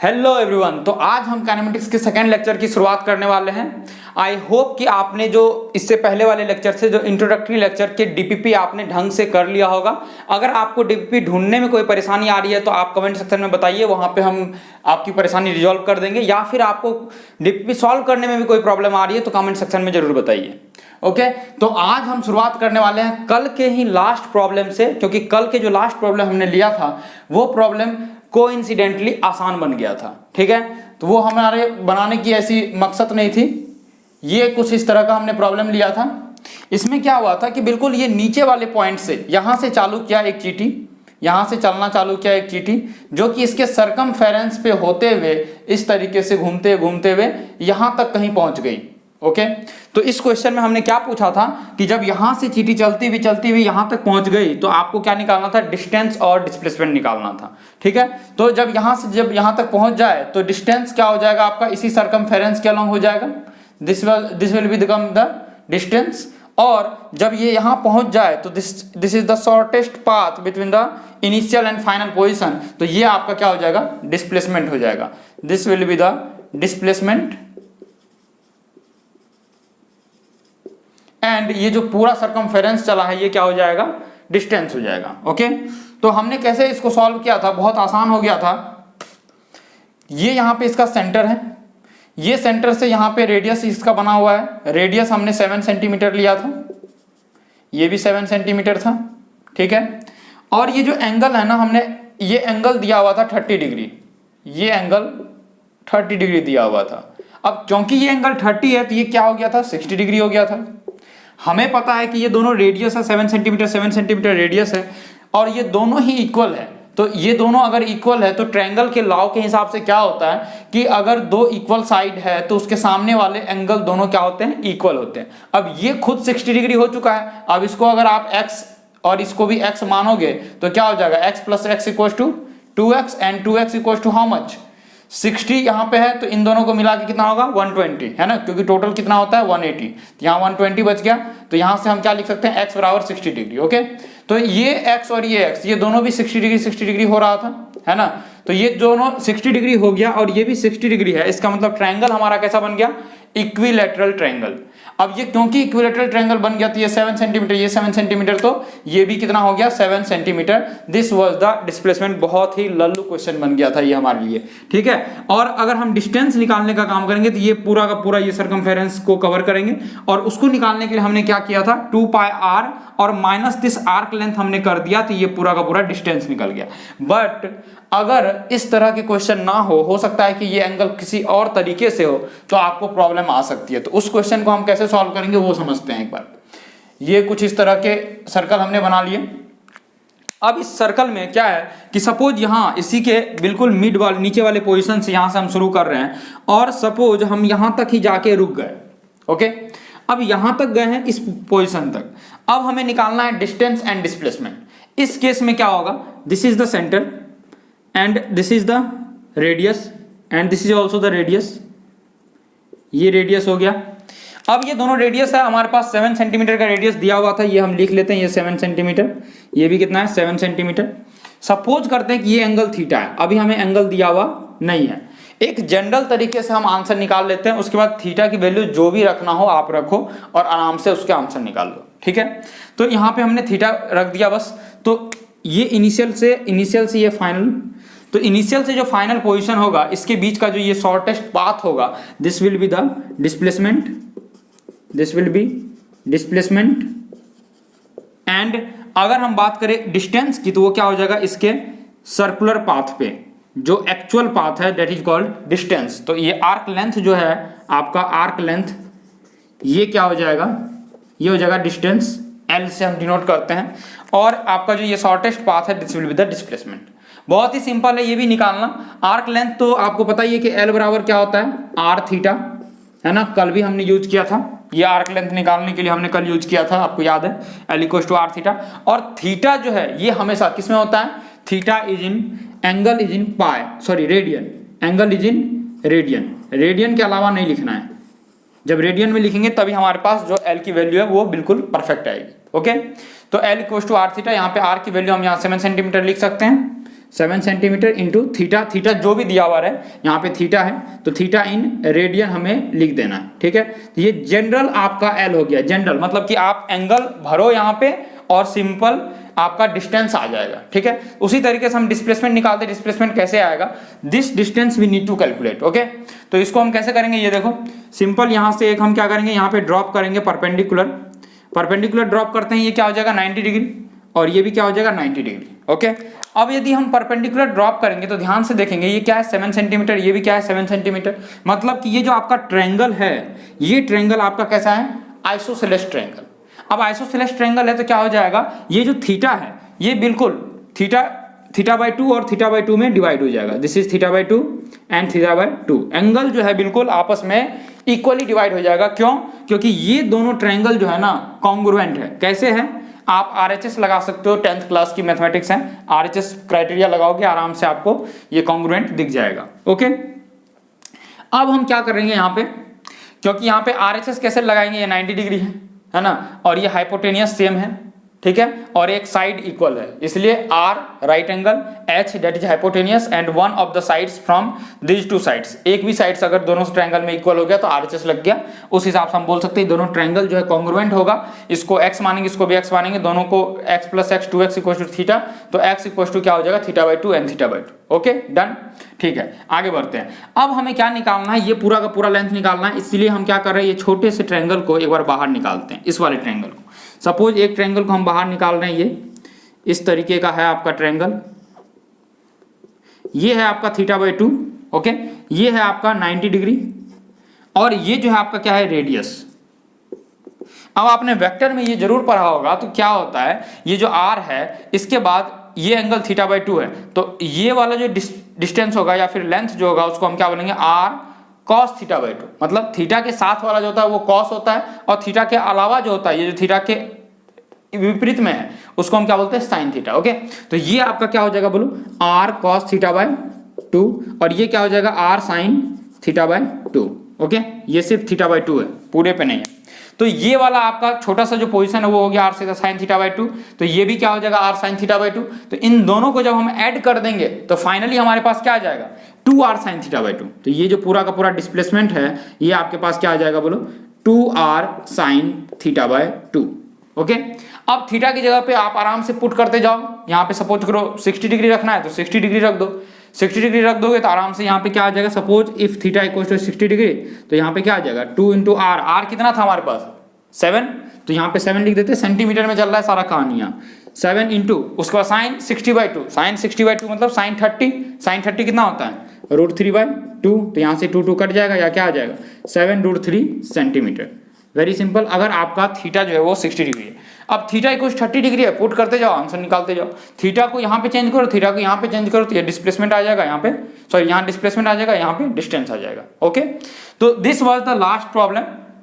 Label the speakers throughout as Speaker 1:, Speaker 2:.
Speaker 1: Hello everyone. तो आज हम काइनेमेटिक्स के सेकेंड लेक्चर की शुरुआत करने वाले हैं। आई होप कि आपने जो इससे पहले वाले लेक्चर से जो इंट्रोडक्टरी लेक्चर के डीपीपी आपने ढंग से कर लिया होगा। अगर आपको डीपीपी ढूंढने में कोई परेशानी आ रही है तो आप कमेंट सेक्शन में बताइए, वहाँ पे हम आपकी परेशानी रिजॉल्व कर देंगे। या फिर आपको डीपीपी सॉल्व करने में भी कोई प्रॉब्लम आ रही है तो कमेंट सेक्शन में जरूर बताइए। ओके तो आज हम शुरुआत करने वाले हैं कल के ही लास्ट प्रॉब्लम से, क्योंकि कल के जो लास्ट प्रॉब्लम हमने लिया था वो प्रॉब्लम कोइंसिडेंटली आसान बन गया था। ठीक है, तो वो हमारे बनाने की ऐसी मकसद नहीं थी। ये कुछ इस तरह का हमने प्रॉब्लम लिया था। इसमें क्या हुआ था कि बिल्कुल ये नीचे वाले पॉइंट से यहाँ से चालू किया एक चीटी, यहाँ से चलना चालू किया एक चीटी, जो कि इसके सरकमफेरेंस पे होते हुए इस तरीके से घूमते घूमते हुए यहाँ तक कहीं पहुँच गई। ओके तो इस क्वेश्चन में हमने क्या पूछा था कि जब यहां से चीटी चलती हुई यहां तक पहुंच गई तो आपको क्या निकालना था, डिस्टेंस और डिस्प्लेसमेंट निकालना था। ठीक है, तो जब यहां तक पहुंच जाए तो डिस्टेंस क्या हो जाएगा आपका, इसी सरकमफेरेंस के अलोंग हो जाएगा। This will become the distance. और जब ये यहां पहुंच जाए तो this is the shortest path between the initial and final position, तो ये आपका क्या हो जाएगा, डिस्प्लेसमेंट हो जाएगा। This will be the displacement and ये जो पूरा सरकमफेरेंस चला है ये क्या हो जाएगा, डिस्टेंस हो जाएगा। ओके तो हमने कैसे इसको सॉल्व किया था, बहुत आसान हो गया था। ये यहाँ पे इसका सेंटर है, ये सेंटर से यहाँ पे रेडियस इसका बना हुआ है। रेडियस हमने 7 सेंटीमीटर लिया था, ये भी 7 सेंटीमीटर था। ठीक है, और ये जो एंगल है ना, हमने ये एंगल दिया हुआ था 30 डिग्री, ये एंगल 30 डिग्री दिया हुआ था। अब क्योंकि ये एंगल 30 है तो ये क्या हो गया था, 60 डिग्री हो गया था। हमें पता है कि ये दोनों रेडियस है 7 सेंटीमीटर रेडियस है और ये दोनों ही इक्वल है। तो ये दोनों अगर इक्वल है तो ट्रायंगल के लॉ के हिसाब से क्या होता है कि अगर दो इक्वल साइड है तो उसके सामने वाले एंगल दोनों क्या होते हैं, इक्वल होते हैं। अब ये खुद 60 डिग्री हो चुका है। अब इसको अगर आप x और इसको भी x मानोगे तो क्या हो जाएगा, x plus x equal to 2x and 2x equal to how much, 60 यहाँ पे है तो इन दोनों को मिला के कितना होगा, 120 है ना, क्योंकि टोटल कितना होता है 180, तो यहाँ 120 बच गया। तो यहाँ से हम क्या लिख सकते हैं, x बराबर 60 डिग्री। ओके तो ये x और ये x, ये दोनों भी 60 डिग्री हो रहा था, है ना। तो ये दोनों 60 डिग्री हो गया और ये भी 60 डिग्री है। इसका मतलब ट्रायंगल हमारा कैसा बन गया, इक्विलैटरल ट्रायंगल। अब ये क्योंकि इक्विलैटरल ट्रायंगल बन गया तो ये 7 सेंटीमीटर, ये 7 सेंटीमीटर, तो ये भी कितना हो गया, 7 centimetre. This was the displacement. बहुत ही लल्लू क्वेश्चन बन गया था ये हमारे लिए। ठीक है, और अगर हम डिस्टेंस निकालने का काम करेंगे तो ये पूरा का पूरा ये सरकमफेरेंस को कवर करेंगे और उसको निकालने के लिए हमने क्या किया था, 2 पाई r और माइनस दिस आर्क लेंथ हमने कर दिया तो ये पूरा का पूरा डिस्टेंस निकल गया। बट अगर इस तरह के क्वेश्चन ना हो सकता है कि ये एंगल किसी और तरीके से हो तो आपको प्रॉब्लम आ सकती है। तो उस क्वेश्चन को हम कैसे सॉल्व करेंगे वो समझते हैं एक बार। ये कुछ इस तरह के सर्कल हमने बना लिए। अब इस सर्कल में क्या है कि सपोज यहाँ इसी के बिल्कुल मिड वाले नीचे वाले पोजीशन से यहाँ से हम शुरू कर रहे हैं और सपोज हम यहाँ तक ही जाके रुक गए। ओके अब यहाँ तक गए हैं इस पोजीशन तक। अब हमें निकालना है डिस्टेंस एंड डिस्प्लेसमेंट। इस केस में क्या होगा, this is the centre and this is the radius and this is also the radius. ये रेडियस हो गया। अब ये दोनों रेडियस है, हमारे पास 7 सेंटीमीटर का रेडियस दिया हुआ था, ये हम लिख लेते हैं, ये 7 सेंटीमीटर, ये भी कितना है, 7 सेंटीमीटर। सपोज करते हैं कि ये एंगल थीटा है, अभी हमें एंगल दिया हुआ नहीं है। एक जनरल तरीके से हम आंसर निकाल लेते हैं, उसके बाद थीटा की वैल्यू जो भी रखना हो आप रखो और आराम से उसके आंसर निकाल लो। ठीक है, तो यहाँ पे हमने थीटा रख दिया बस। तो ये इनिशियल से ये फाइनल, तो इनिशियल से जो फाइनल पोजीशन होगा इसके बीच का जो ये शॉर्टेस्ट पाथ होगा, this will be the displacement, this will be displacement. And अगर हम बात करें डिस्टेंस की तो वो क्या हो जाएगा, इसके सर्कुलर पाथ पे जो एक्चुअल पाथ है दैट इज कॉल्ड डिस्टेंस। तो ये आर्क लेंथ जो है आपका, आर्क लेंथ ये क्या हो जाएगा, ये हो जाएगा डिस्टेंस, L से हम डिनोट करते हैं। और आपका जो ये शॉर्टेस्ट पाथ है this will be the displacement. बहुत ही सिंपल है ये भी निकालना। आर्क लेंथ तो आपको पता ही है कि L बराबर क्या होता है, r थीटा, है ना, कल भी हमने यूज किया था। ये आर्क लेंथ निकालने के लिए हमने कल यूज किया था, आपको याद है, L equal to r theta. और थीटा जो है ये हमेशा किस में होता है, theta is in angle is in pi, sorry radian, angle is in radian. Radian के अलावा नहीं लिखना है, जब रेडियन में लिखेंगे तभी हमारे पास जो L की वैल्यू है वो बिल्कुल परफेक्ट आएगी। ओके तो L equal to r theta, यहाँ पे r की वैल्यू हम यहाँ 7 सेंटीमीटर लिख सकते हैं। 7 सेंटीमीटर इंटू थीटा, थीटा जो भी दिया हुआ है यहाँ पे थीटा है तो थीटा इन रेडियन हमें लिख देना है, ठीक है। तो ये जनरल आपका एल हो गया, जनरल मतलब कि आप एंगल भरो यहाँ पे और सिंपल आपका डिस्टेंस आ जाएगा, ठीक है। उसी तरीके से हम डिस्प्लेसमेंट निकालते हैं, डिस्प्लेसमेंट कैसे आएगा, this distance we need to calculate, okay. तो इसको हम कैसे करेंगे, ये देखो सिंपल यहाँ से एक हम क्या करेंगे, यहाँ पे ड्रॉप करेंगे परपेंडिकुलर, परपेंडिकुलर ड्रॉप करते हैं, ये क्या हो जाएगा 90 डिग्री और ये भी क्या हो जाएगा 90 डिग्री, ओके। अब यदि हम परपेंडिकुलर ड्रॉप करेंगे तो ध्यान से देखेंगे ये क्या है 7 सेंटीमीटर, ये भी क्या है 7 सेंटीमीटर, मतलब कि ये जो आपका ट्रायंगल है ये ट्रायंगल आपका कैसा है, आइसोसेलेस ट्रायंगल। अब आइसोसेलेस ट्रायंगल है तो क्या हो जाएगा, ये जो थीटा है ये बिल्कुल थीटा बाई 2 और थीटा बाई 2 में डिवाइड हो जाएगा, this is theta by 2 and theta by 2, angle जो है बिल्कुल आपस में इक्वली डिवाइड हो जाएगा। क्यों, क्योंकि ये दोनों ट्रायंगल जो है ना कॉन्ग्रुएंट है। कैसे है, आप RHS लगा सकते हो, 10th क्लास की मैथमेटिक्स है, RHS क्राइटेरिया लगाओगे आराम से आपको ये कॉन्ग्रुएंट दिख जाएगा, ओके। अब हम क्या करेंगे यहाँ पे, क्योंकि यहाँ पे RHS कैसे लगाएंगे, ये 90 डिग्री है ना, और ये हाइपोटेनियस सेम है, ठीक है, और एक साइड इक्वल है, इसलिए R right angle, H that is hypotenuse and one of the sides from these two sides, एक भी साइड्स अगर दोनों ट्रायंगल में इक्वल हो गया तो RHS लग गया। उस हिसाब से हम बोल सकते हैं दोनों ट्रायंगल जो है कॉन्ग्रुएंट होगा, इसको x मानेंगे इसको भी x मानेंगे, दोनों को x plus x 2x equal to theta, तो x इक्वल टू क्या हो जाएगा theta by 2 and theta by 2, okay done, ठीक है। आगे बढ़ते हैं, अब हमें क्या निकालना है, ये पूरा का पूरा लेंथ निकालना है, इसलिए हम क्या कर रहे हैं, ये छोटे से ट्रायंगल को एक बार बाहर निकालते हैं, इस वाले ट्रायंगल को। सपोज एक ट्रायंगल को हम बाहर निकाल रहे हैं, ये इस तरीके का है आपका ट्रायंगल, ये है आपका थीटा बाई 2, ओके, ये है आपका 90 डिग्री और ये जो है आपका क्या है रेडियस। अब आपने वेक्टर में ये जरूर पढ़ा होगा, तो क्या होता है ये जो r है इसके बाद ये एंगल थीटा बाई 2 है, तो ये वाला जो डिस्टेंस होगा या फिर लेंथ जो होगा उसको हम क्या बोलेंगे r cos थीटा बाई 2, मतलब थीटा के साथ वाला जो होता है वो cos होता है और थीटा के अलावा जो होता है ये जो थीटा के विपरीत में है उसको हम क्या बोलते हैं साइन थीटा, ओके। तो ये आपका क्या हो जाएगा बोलो r cos थीटा बाई 2 और ये क्या हो जाएगा r sin theta by 2, okay. ये सिर्फ थीटा बाई 2 है, पूरे पे नहीं है। तो ये वाला आपका छोटा सा जो पोजीशन है वो हो गया r से sin थीटा बाई 2, तो ये भी क्या हो जाएगा r sin थीटा बाई 2। तो इन दोनों को जब हम ऐड कर देंगे तो फाइनली हमारे पास क्या आ जाएगा 2r sin थीटा बाई 2। तो ये जो पूरा का पूरा डिस्प्लेसमेंट है ये आपके पास क्या आ जाएगा बोलो 2r sin theta by 2, okay. अब थीटा की जगह पे आप आराम से पुट करते जाओ, यहाँ पे सपोज करो 60 डिग्री रखना है तो 60 डिग्री रख दो, 60 डिग्री रख दोगे तो आराम से यहाँ पे क्या आ जाएगा, suppose if theta equal to 60 degree तो यहाँ पे क्या आ जाएगा 2 इंटू आर, आर कितना था हमारे पास 7, तो यहाँ पे 7 लिख देते, सेंटीमीटर में चल रहा है सारा कहानी यहाँ, 7 इंटू उसके बाद साइन 60 बाई 2, साइन 60 बाई 2 मतलब साइन 30, साइन 30 कितना होता है √3 बाई 2, तो यहाँ से 2 कट जाएगा या क्या आ जाएगा 7√3 सेंटीमीटर। Very simple. अगर आपका थीटा जो है वो 60 डिग्री है, अब थीटा इक्वल 30 डिग्री है, पुट करते जाओ आंसर निकालते जाओ, थीटा को यहाँ पे चेंज करो, थीटा को यहाँ पे चेंज करो तो ये डिस्प्लेसमेंट आ जाएगा, यहाँ पे सॉरी यहाँ डिस्प्लेसमेंट आ जाएगा, यहाँ पे डिस्टेंस आ जाएगा, ओके। तो this was the last problem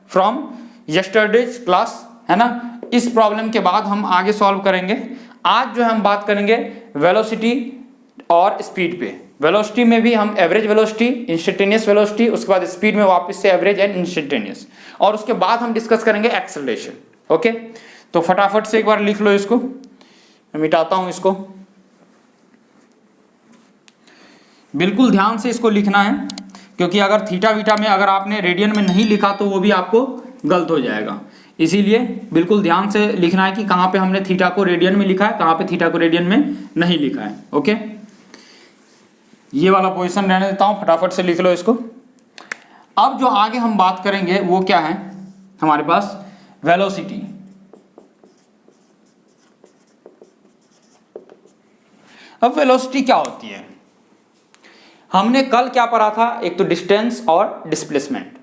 Speaker 1: from yesterday's class, है ना। इस प्रॉब्लम के बाद हम आगे सॉल्व करेंगे। आज जो हम बात करेंगे वेलोसिटी और स्पीड पे। वेलोसिटी में भी हम एवरेज वेलोसिटी, इंस्टेंटेनियस वेलोसिटी, उसके बाद स्पीड में वापस से एवरेज एंड इंस्टेंटेनियस, और उसके बाद हम डिस्कस करेंगे एक्सेलरेशन, ओके। तो फटाफट से एक बार लिख लो इसको, मैं मिटाता हूं इसको, बिल्कुल ध्यान से इसको लिखना है, क्योंकि अगर थीटा वीटा में अगर आपने रेडियन में नहीं लिखा तो वो भी आपको गलत हो जाएगा, इसीलिए बिल्कुल ध्यान से लिखना है कि कहाँ पे हमने थीटा को रेडियन में लिखा है, कहाँ पे थीटा को रेडियन में नहीं लिखा है, ओके। ये वाला पोजीशन रहने देता हूं, फटाफट से लिख लो इसको। अब जो आगे हम बात करेंगे वो क्या है हमारे पास, वेलोसिटी। अब वेलोसिटी क्या होती है, हमने कल क्या पढ़ा था, एक तो डिस्टेंस और डिस्प्लेसमेंट।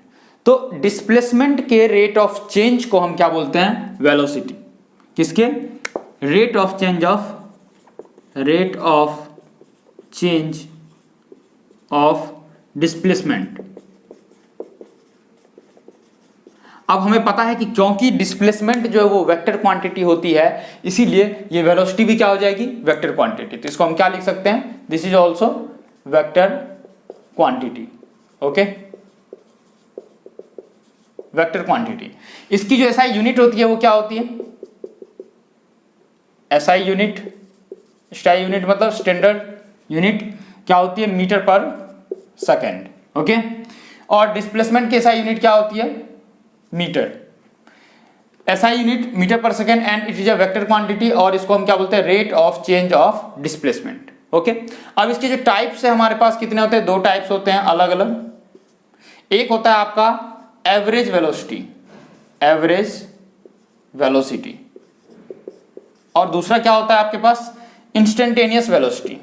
Speaker 1: तो डिस्प्लेसमेंट के रेट ऑफ चेंज को हम क्या बोलते हैं, वेलोसिटी। किसके, rate of change of displacement. अब हमें पता है कि क्योंकि डिस्प्लेसमेंट जो है वो वेक्टर क्वांटिटी होती है, इसीलिए ये वेलोसिटी भी क्या हो जाएगी, वेक्टर क्वांटिटी। तो इसको हम क्या लिख सकते हैं, this is also vector quantity, okay, vector quantity. इसकी जो एसआई यूनिट होती है वो क्या होती है, एसआई यूनिट, स्टाई यूनिट मतलब स्टैंडर्ड यूनिट क्या होती है, मीटर पर सेकेंड, ओके। और डिस्प्लेसमेंट की एसआई यूनिट क्या होती है, metre. SI unit metre per second and it is a vector quantity, और इसको हम क्या बोलते हैं, rate of change of displacement, okay. अब इसके जो टाइप्स है हमारे पास कितने होते हैं, दो टाइप्स होते हैं अलग अलग। एक होता है आपका एवरेज वेलोसिटी, एवरेज वेलोसिटी, और दूसरा क्या होता है आपके पास, इंस्टेंटेनियस वेलोसिटी।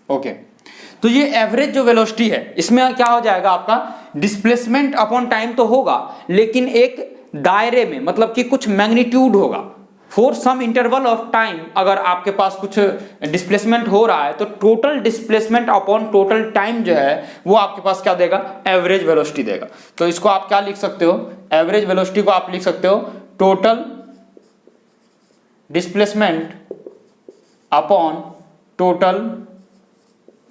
Speaker 1: ओके तो ये एवरेज जो वेलोसिटी है इसमें क्या हो जाएगा आपका, डिस्प्लेसमेंट अपॉन टाइम तो होगा लेकिन एक दायरे में, मतलब कि कुछ मैग्नीट्यूड होगा for some interval of time. अगर आपके पास कुछ डिस्प्लेसमेंट हो रहा है तो total displacement upon total time जो है वो आपके पास क्या देगा, एवरेज वेलोसिटी देगा। तो इसको आप क्या लिख सकते हो, एवरेज वेलोसिटी को आप लिख सकते हो total displacement upon total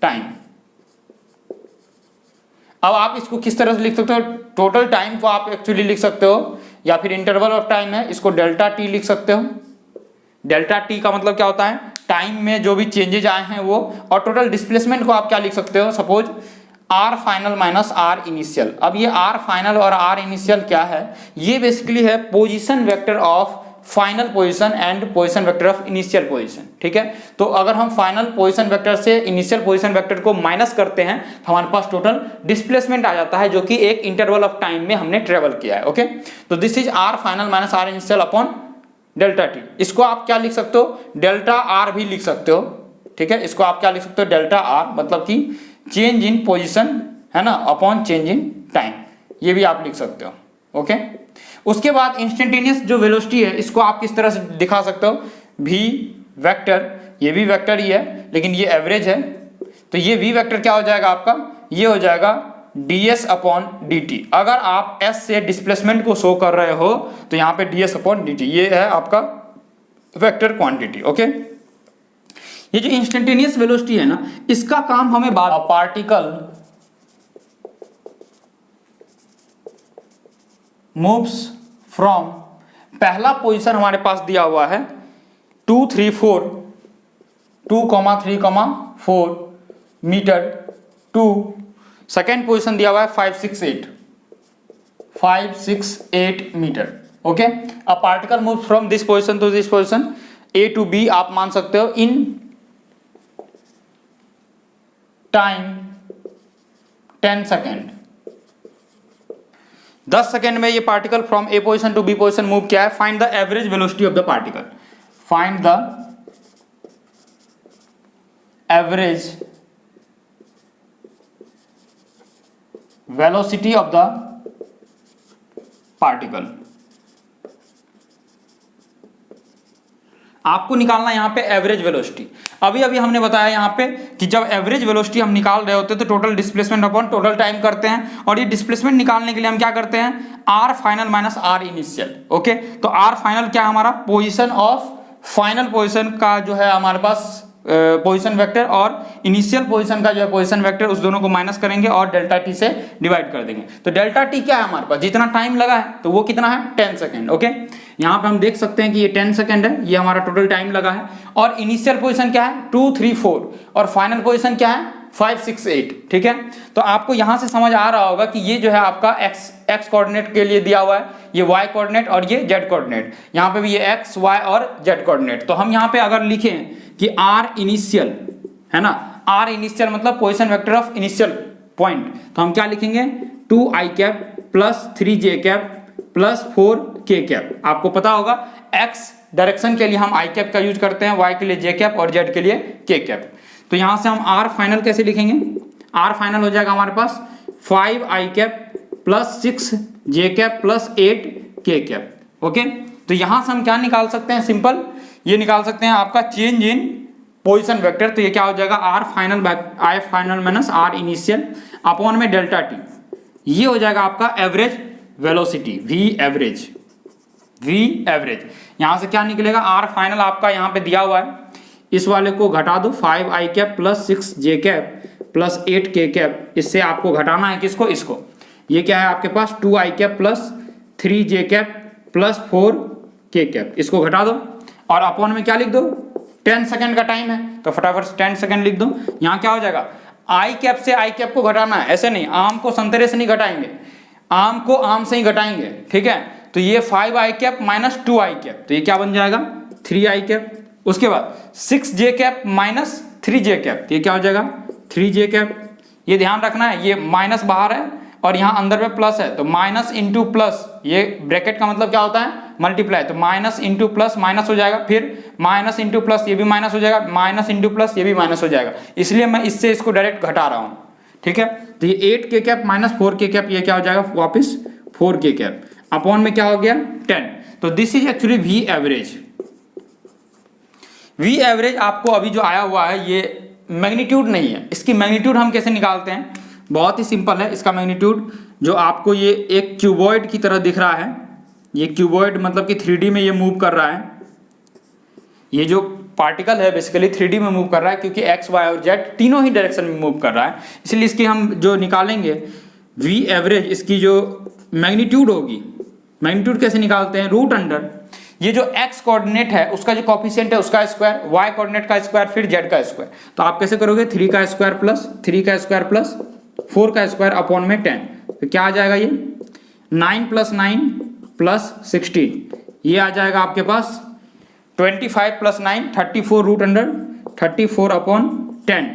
Speaker 1: time. अब आप इसको किस तरह से लिख सकते हो, टोटल टाइम को आप एक्चुअली लिख सकते हो, या फिर इंटरवल ऑफ टाइम है इसको डेल्टा टी लिख सकते हो। डेल्टा टी का मतलब क्या होता है, टाइम में जो भी चेंजेज आए हैं वो, और टोटल डिस्प्लेसमेंट को आप क्या लिख सकते हो, suppose R final minus are initial. अब ये आर फाइनल और आर इनिशियल क्या है, ये बेसिकली है position vector of final position and position vector of initial position, ठीक है। तो अगर हम फाइनल पोजीशन वेक्टर से इनिशियल पोजीशन वेक्टर को माइनस करते हैं तो हमारे पास टोटल डिस्प्लेसमेंट आ जाता है जो कि एक इंटरवल ऑफ टाइम में हमने ट्रेवल किया है, ओके। तो this is R final minus are initial upon delta T. इसको आप क्या लिख सकते हो, डेल्टा आर भी लिख सकते हो, ठीक है। इसको आप क्या लिख सकते हो, डेल्टा आर, मतलब कि चेंज इन पोजिशन है ना, अपॉन चेंज इन टाइम, ये भी आप लिख सकते हो, ओके। उसके बाद इंस्टेंटेनियस जो वेलोसिटी है इसको आप किस तरह से दिखा सकते हो, v वेक्टर, ये भी वेक्टर ही है लेकिन ये एवरेज है, तो ये v वेक्टर क्या हो जाएगा आपका, ये हो जाएगा ds अपॉन dt। अगर आप s से डिस्प्लेसमेंट को शो कर रहे हो तो यहाँ पे ds अपॉन dt, ये है आपका वेक्टर क्वांटिटी, ओके। ये जो इंस्टेंटेनियस वेलोसिटी है ना, इसका काम हमें पार्टिकल मूव्स फ्रॉम, पहला पोजीशन हमारे पास दिया हुआ है 2 3 4 2,3,4 मीटर टू सेकेंड पोजीशन दिया हुआ है 5 6 8 metre, okay. A particle move from this position to this position A to B, आप मान सकते हो इन टाइम 10 सेकेंड। 10 सेकेंड में ये particle from A position to B position move किया है। Find the average velocity of the particle, find the average velocity of the particle. आपको निकालना यहां पे एवरेज वेलोसिटी। अभी हमने बताया यहां पे कि जब एवरेज वेलोसिटी हम निकाल रहे होते हैं तो total displacement upon total time करते हैं, और ये डिस्प्लेसमेंट निकालने के लिए हम क्या करते हैं, R final minus are initial, okay. तो आर फाइनल क्या है हमारा, पोजीशन ऑफ फाइनल पोजीशन का जो है हमारे पास पोजीशन वेक्टर, और इनिशियल पोजीशन का जो है पोजीशन वेक्टर, उस दोनों को माइनस करेंगे और डेल्टा टी से डिवाइड कर देंगे। तो डेल्टा टी क्या है हमारे पास, जितना टाइम लगा है तो वो कितना है, 10 सेकेंड, ओके। यहाँ पे हम देख सकते हैं कि ये 10 सेकेंड है, ये हमारा टोटल टाइम लगा है। और इनिशियल पोजीशन क्या है, 2 3 4, और फाइनल पोजीशन क्या है, 5 6 8, ठीक है। तो आपको यहां से समझ आ रहा होगा कि ये जो है आपका एक्स कोऑर्डिनेट के लिए दिया हुआ है, ये वाई कोऑर्डिनेट और ये जेड कोऑर्डिनेट, यहाँ पे भी ये एक्स वाई और जेड कोऑर्डिनेट। तो हम यहाँ पे अगर लिखें कि आर इनिशियल है ना, आर इनिशियल मतलब position vector of initial point, तो हम क्या लिखेंगे, 2 i cap plus 3 j cap plus 4 k cap. आपको पता होगा x डायरेक्शन के लिए हम i कैप का यूज करते हैं, y के लिए j कैप और z के लिए k कैप। तो यहां से हम r फाइनल कैसे लिखेंगे, r फाइनल हो जाएगा हमारे पास 5 i cap plus 6 j cap plus 8 k cap, okay. तो यहां से हम क्या निकाल सकते हैं, सिंपल ये निकाल सकते हैं आपका चेंज इन पोजीशन वेक्टर। तो ये क्या हो जाएगा, r final minus r initial upon में डेल्टा t, ये हो जाएगा आपका एवरेज वेलोसिटी, v एवरेज। यहां से क्या निकलेगा, r फाइनल आपका यहां पे दिया हुआ है, इस वाले को घटा दो, 5 i cap plus 6 j cap plus 8 k cap, इससे आपको घटाना है किसको, इसको। ये क्या है आपके पास 2i cap plus 3j cap plus 4k cap, इसको घटा दो और अपॉन में क्या लिख दो 10 सेकंड का टाइम है तो फटाफट 10 सेकंड लिख दो। यहाँ क्या हो जाएगा आई कैप से आई कैप को घटाना है, ऐसे नहीं, आम को संतरे से नहीं घटाएंगे, आम को आम से ही घटाएंगे, ठीक है। तो ये 5i cap minus 2i cap, तो ये क्या बन जाएगा 3i कैप। उसके बाद 6j cap minus 3j cap, ये क्या हो जाएगा 3j कैप। ये ध्यान रखना है ये माइनस बाहर है और यहाँ अंदर में प्लस है, तो माइनस इंटू प्लस, ये ब्रैकेट का मतलब क्या होता है मल्टीप्लाई, तो माइनस इंटू प्लस माइनस हो जाएगा, फिर माइनस इंटू प्लस ये भी माइनस हो जाएगा, माइनस इंटू प्लस ये भी माइनस हो जाएगा, इसलिए मैं इससे इसको डायरेक्ट घटा रहा हूँ, ठीक है। तो ये 8k cap minus 4k cap, ये क्या हो जाएगा वापस 4k कैप, अपॉन में क्या हो गया 10। तो this is actually v average. V average आपको अभी जो आया हुआ है ये मैग्नीट्यूड नहीं है, इसकी मैग्नीट्यूड हम कैसे निकालते हैं, बहुत ही सिंपल है। इसका मैग्नीट्यूड जो आपको ये एक क्यूबॉइड की तरह दिख रहा है, ये क्यूबॉइड मतलब कि 3D में ये मूव कर रहा है, ये जो पार्टिकल है बेसिकली 3D में मूव कर रहा है क्योंकि x, y और z तीनों ही डायरेक्शन में मूव कर रहा है, इसलिए इसकी हम जो निकालेंगे वी एवरेज, इसकी जो मैग्नीट्यूड होगी, मैग्नीट्यूड कैसे निकालते हैं रूट अंडर ये जो x कोऑर्डिनेट है उसका जो कोफिशिएंट है उसका स्क्वायर, y कोऑर्डिनेट का स्क्वायर, फिर z का स्क्वायर। तो आप कैसे करोगे 3 का स्क्वायर प्लस 3 का स्क्वायर प्लस 4 का स्क्वायर अपॉन में 10, तो क्या आ जाएगा ये 9 प्लस 9 प्लस 16, ये आ जाएगा आपके पास 25 प्लस 9 34 रूट अंडर 34 अपॉन 10।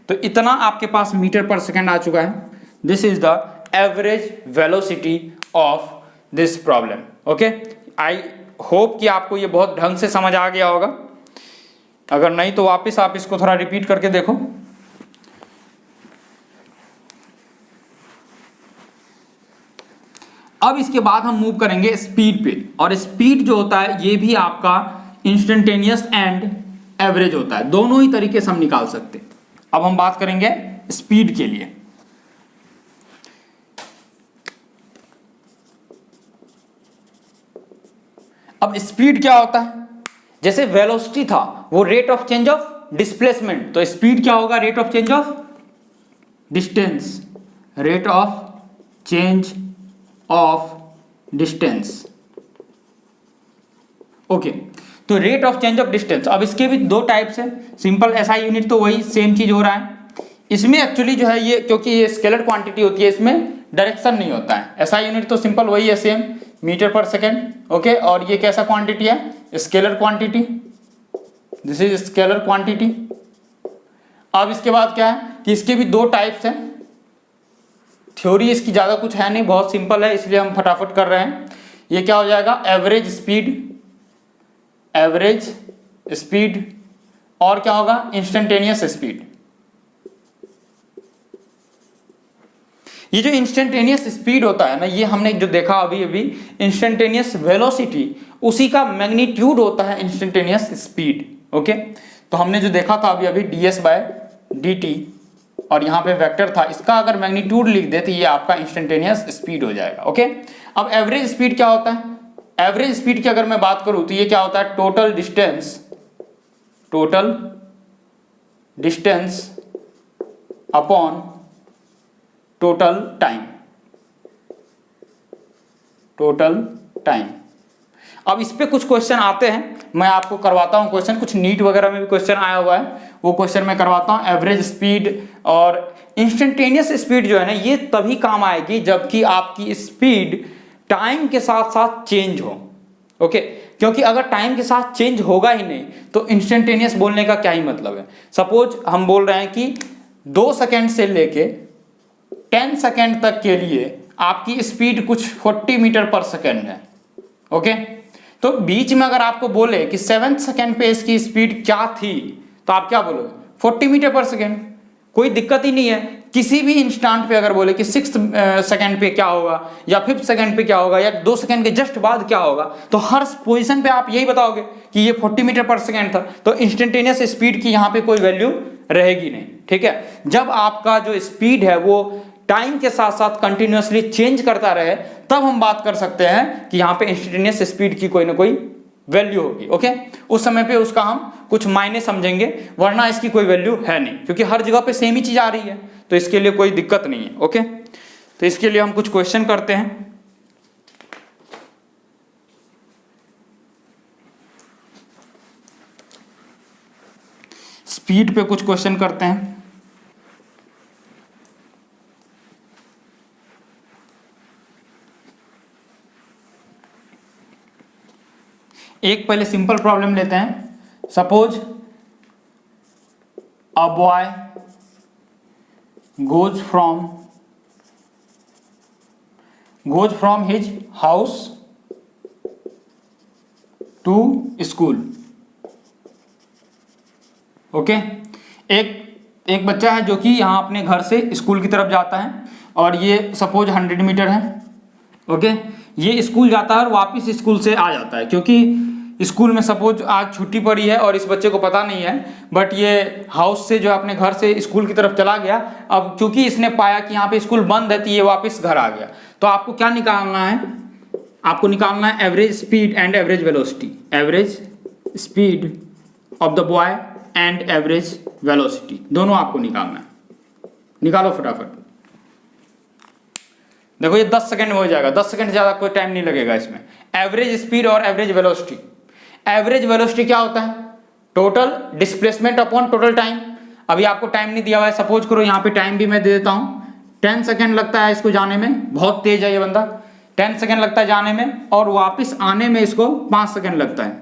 Speaker 1: तो इतना आपके पास मीटर पर सेकेंड आ चुका है। This is the average velocity of this problem. Okay, I hope कि आपको ये बहुत ढंग से समझ आ गया होगा, अगर नहीं तो वापस आप इसको थोड़ा रिपीट करके देखो। अब इसके बाद हम मूव करेंगे स्पीड पे, और स्पीड जो होता है ये भी आपका इंस्टेंटेनियस एंड एवरेज होता है, दोनों ही तरीके से हम निकाल सकते हैं। अब हम बात करेंगे स्पीड के लिए। अब स्पीड क्या होता है, जैसे वेलोसिटी था वो rate of change of displacement, तो स्पीड क्या होगा rate of change of distance, rate of change of distance. Okay, तो rate of change of distance, अब इसके भी दो टाइप्स है, सिंपल एसआई यूनिट तो वही सेम चीज हो रहा है, इसमें एक्चुअली जो है ये क्योंकि ये स्केलर क्वांटिटी होती है इसमें डायरेक्शन नहीं होता है। एसआई यूनिट तो सिंपल वही है same metre per second. Okay, और ये कैसा क्वांटिटी है scalar quantity, this is scalar quantity. अब इसके बाद क्या है कि इसके भी दो टाइप्स हैं, थ्योरी इसकी ज़्यादा कुछ है नहीं, बहुत सिंपल है इसलिए हम फटाफट कर रहे हैं। ये क्या हो जाएगा एवरेज स्पीड, एवरेज स्पीड, और क्या होगा इंस्टेंटेनियस स्पीड। ये जो इंस्टेंटेनियस स्पीड होता है ना, ये हमने जो देखा अभी अभी इंस्टेंटेनियस वेलोसिटी, उसी का मैग्नीट्यूड होता है इंस्टेंटेनियस स्पीड। ओके, तो हमने जो देखा था अभी अभी ds/dt, और यहाँ पे वेक्टर था, इसका अगर मैग्नीट्यूड लिख दे तो ये आपका इंस्टेंटेनियस स्पीड हो जाएगा। ओके, अब एवरेज स्पीड क्या होता है, एवरेज स्पीड की अगर मैं बात करूं तो ये क्या होता है total distance, total distance upon total time, total time. अब इस पे कुछ क्वेश्चन आते हैं, मैं आपको करवाता हूं क्वेश्चन, कुछ नीट वगैरह में भी क्वेश्चन आया हुआ है, वो क्वेश्चन मैं करवाता हूं। एवरेज स्पीड और इंस्टेंटेनियस स्पीड जो है ना, ये तभी काम आएगी जबकि आपकी स्पीड टाइम के साथ साथ चेंज हो। ओके, क्योंकि अगर टाइम के साथ चेंज होगा ही नहीं तो इंस्टेंटेनियस बोलने का क्या ही मतलब है। सपोज हम बोल रहे हैं कि 2 सेकेंड से लेके 10 सेकेंड तक के लिए आपकी स्पीड कुछ 40 मीटर पर सेकेंड है। ओके, तो बीच में अगर आपको बोले कि 7 सेकेंड पे इसकी स्पीड क्या थी तो आप क्या बोलोगे 40 मीटर पर सेकेंड, कोई दिक्कत ही नहीं है। किसी भी इंस्टेंट पे अगर बोले कि 6th सेकेंड पे क्या होगा या 5th सेकेंड पे क्या होगा या 2 सेकेंड के जस्ट बाद क्या होगा, तो हर पोजीशन पे आप यही बताओगे कि ये 40 मीटर पर सेकेंड था, तो इंस्टेंटेनियस स्पीड की यहाँ पे कोई वैल्यू रहेगी नहीं। ठीक है, जब आपका जो स्पीड है वो टाइम के साथ साथ कंटिन्यूअसली चेंज करता रहे तब हम बात कर सकते हैं कि यहाँ पे इंस्टेंटेनियस स्पीड की कोई ना कोई वैल्यू होगी। ओके, उस समय पे उसका हम कुछ मायने समझेंगे, वरना इसकी कोई वैल्यू है नहीं, क्योंकि हर जगह पे सेम ही चीज आ रही है, तो इसके लिए कोई दिक्कत नहीं है। ओके, तो इसके लिए हम कुछ क्वेश्चन करते हैं। स्पीड पे कुछ क्वेश्चन करते हैं। एक पहले सिंपल प्रॉब्लम लेते हैं। Suppose a boy goes from his house to school। Okay, एक बच्चा है जो कि यहाँ अपने घर से स्कूल की तरफ जाता है और ये सपोज 100 मीटर है। ओके, ये स्कूल जाता है और वापस स्कूल से आ जाता है, क्योंकि स्कूल में सपोज आज छुट्टी पड़ी है और इस बच्चे को पता नहीं है, बट ये हाउस से जो अपने घर से स्कूल की तरफ चला गया। अब क्योंकि इसने पाया कि यहाँ पे स्कूल बंद है तो ये वापस घर आ गया। तो आपको क्या निकालना है? आपको निकालना है average speed and average velocity. Average speed of the boy and average velocity, दोनों आपको निकालना है। निकालो फटाफट। देखो ये 10 सेकंड में हो जाएगा, 10 सेकंड से ज़्यादा कोई टाइम नहीं लगेगा इसमें। एवरेज स्पीड और एवरेज वेलोसिटी। एवरेज वेलोसिटी क्या होता है? Total displacement upon total time. अभी आपको टाइम नहीं दिया हुआ है, सपोज करो यहाँ पे टाइम भी मैं दे देता हूँ। 10 सेकंड लगता है इसको जाने में, बहुत तेज है ये बंदा। 10 सेकंड लगता है जाने में और वापस आने में इसको 5 सेकंड लगता है,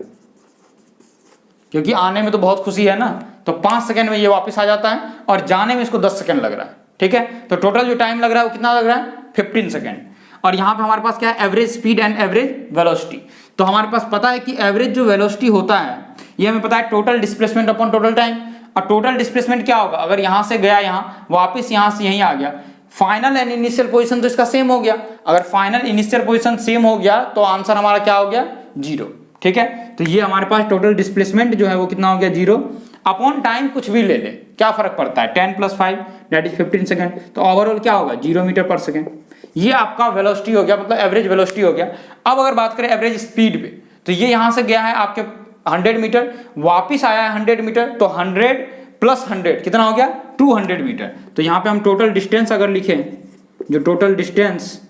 Speaker 1: क्योंकि आने में तो बहुत खुशी है ना, तो 5 सेकंड में ये वापस आ जाता है और जाने में इसको 10 सेकंड लग रहा है। ठीक है, तो टोटल जो टाइम लग रहा है वो कितना लग रहा है? 15 सेकंड। और यहाँ पे हमारे पास क्या है? Average speed and average velocity. तो हमारे पास पता है कि एवरेज जो वेलोसिटी होता है ये हमें पता है total displacement upon total time. और टोटल डिस्प्लेसमेंट क्या होगा? अगर यहाँ से गया यहाँ, वापस यहाँ से यहीं आ गया, फाइनल एंड इनिशियल पोजीशन तो इसका सेम हो गया। अगर फाइनल इनिशियल पोजीशन सेम हो गया तो आंसर हमारा क्या हो गया? 0। ठीक है, तो ये हमारे पास टोटल डिस्प्लेसमेंट जो है वो कितना हो गया? 0। अपॉन टाइम कुछ भी ले ले, क्या फर्क पड़ता है? 10 + 5 दैट इज 15 सेकंड। तो ओवरऑल क्या होगा? 0 मीटर पर सेकंड। ये आपका वेलोसिटी हो गया, मतलब एवरेज वेलोसिटी हो गया। अब अगर बात करें एवरेज स्पीड पे, तो ये यहां से गया है आपके 100 मीटर, वापिस आया है 100 मीटर, तो 100 + 100 कितना हो गया? 200 मीटर। तो यहाँ पे हम टोटल डिस्टेंस अगर लिखें, जो total distance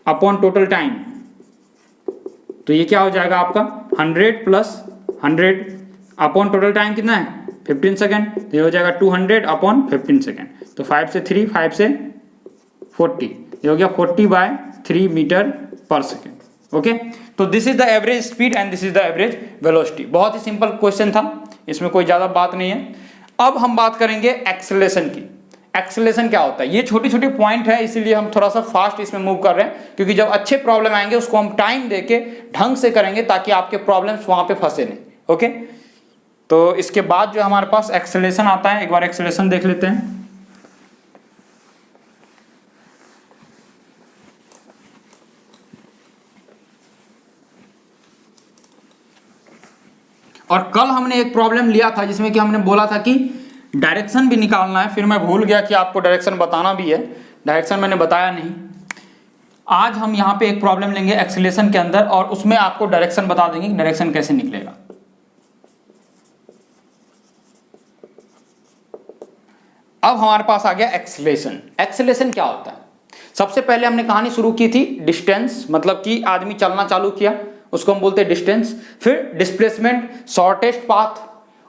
Speaker 1: upon total time, तो ये क्या हो जाएगा आपका? 100 + 100 अपॉन टोटल टाइम कितना है? 15 सेकंड। तो ये हो जाएगा 200 अपॉन 15 सेकंड। तो 5 से 3, 5 से 40, ये हो गया 40/3 मीटर पर सेकेंड। ओके, तो this is the average speed and this is the average velocity. बहुत ही सिंपल क्वेश्चन था, इसमें कोई ज्यादा बात नहीं है। अब हम बात करेंगे एक्सेलरेशन की। एक्सेलरेशन क्या होता है? ये छोटी छोटी पॉइंट है, इसीलिए हम थोड़ा सा फास्ट इसमें मूव कर रहे हैं, क्योंकि जब अच्छे प्रॉब्लम आएंगे उसको हम टाइम देके ढंग से करेंगे ताकि आपके प्रॉब्लम्स वहां पे फंसे नहीं। ओके, तो इसके बाद जो हमारे पास एक्सेलरेशन आता है, एक बार एक्सेलरेशन देख लेते हैं। और कल हमने एक प्रॉब्लम लिया था जिसमें कि हमने बोला था कि डायरेक्शन भी निकालना है, फिर मैं भूल गया कि आपको डायरेक्शन बताना भी है, डायरेक्शन मैंने बताया नहीं। आज हम यहाँ पे एक प्रॉब्लम लेंगे एक्सेलरेशन के अंदर और उसमें आपको डायरेक्शन बता देंगे कि डायरेक्शन कैसे निकलेगा। अब हमारे पास आ गया एक्सेलरेशन। एक्सेलरेशन क्या होता है? सबसे पहले हमने कहानी शुरू की थी डिस्टेंस, मतलब कि आदमी चलना चालू किया, उसको हम बोलते हैं डिस्टेंस। फिर डिस्प्लेसमेंट, शॉर्टेस्ट पाथ,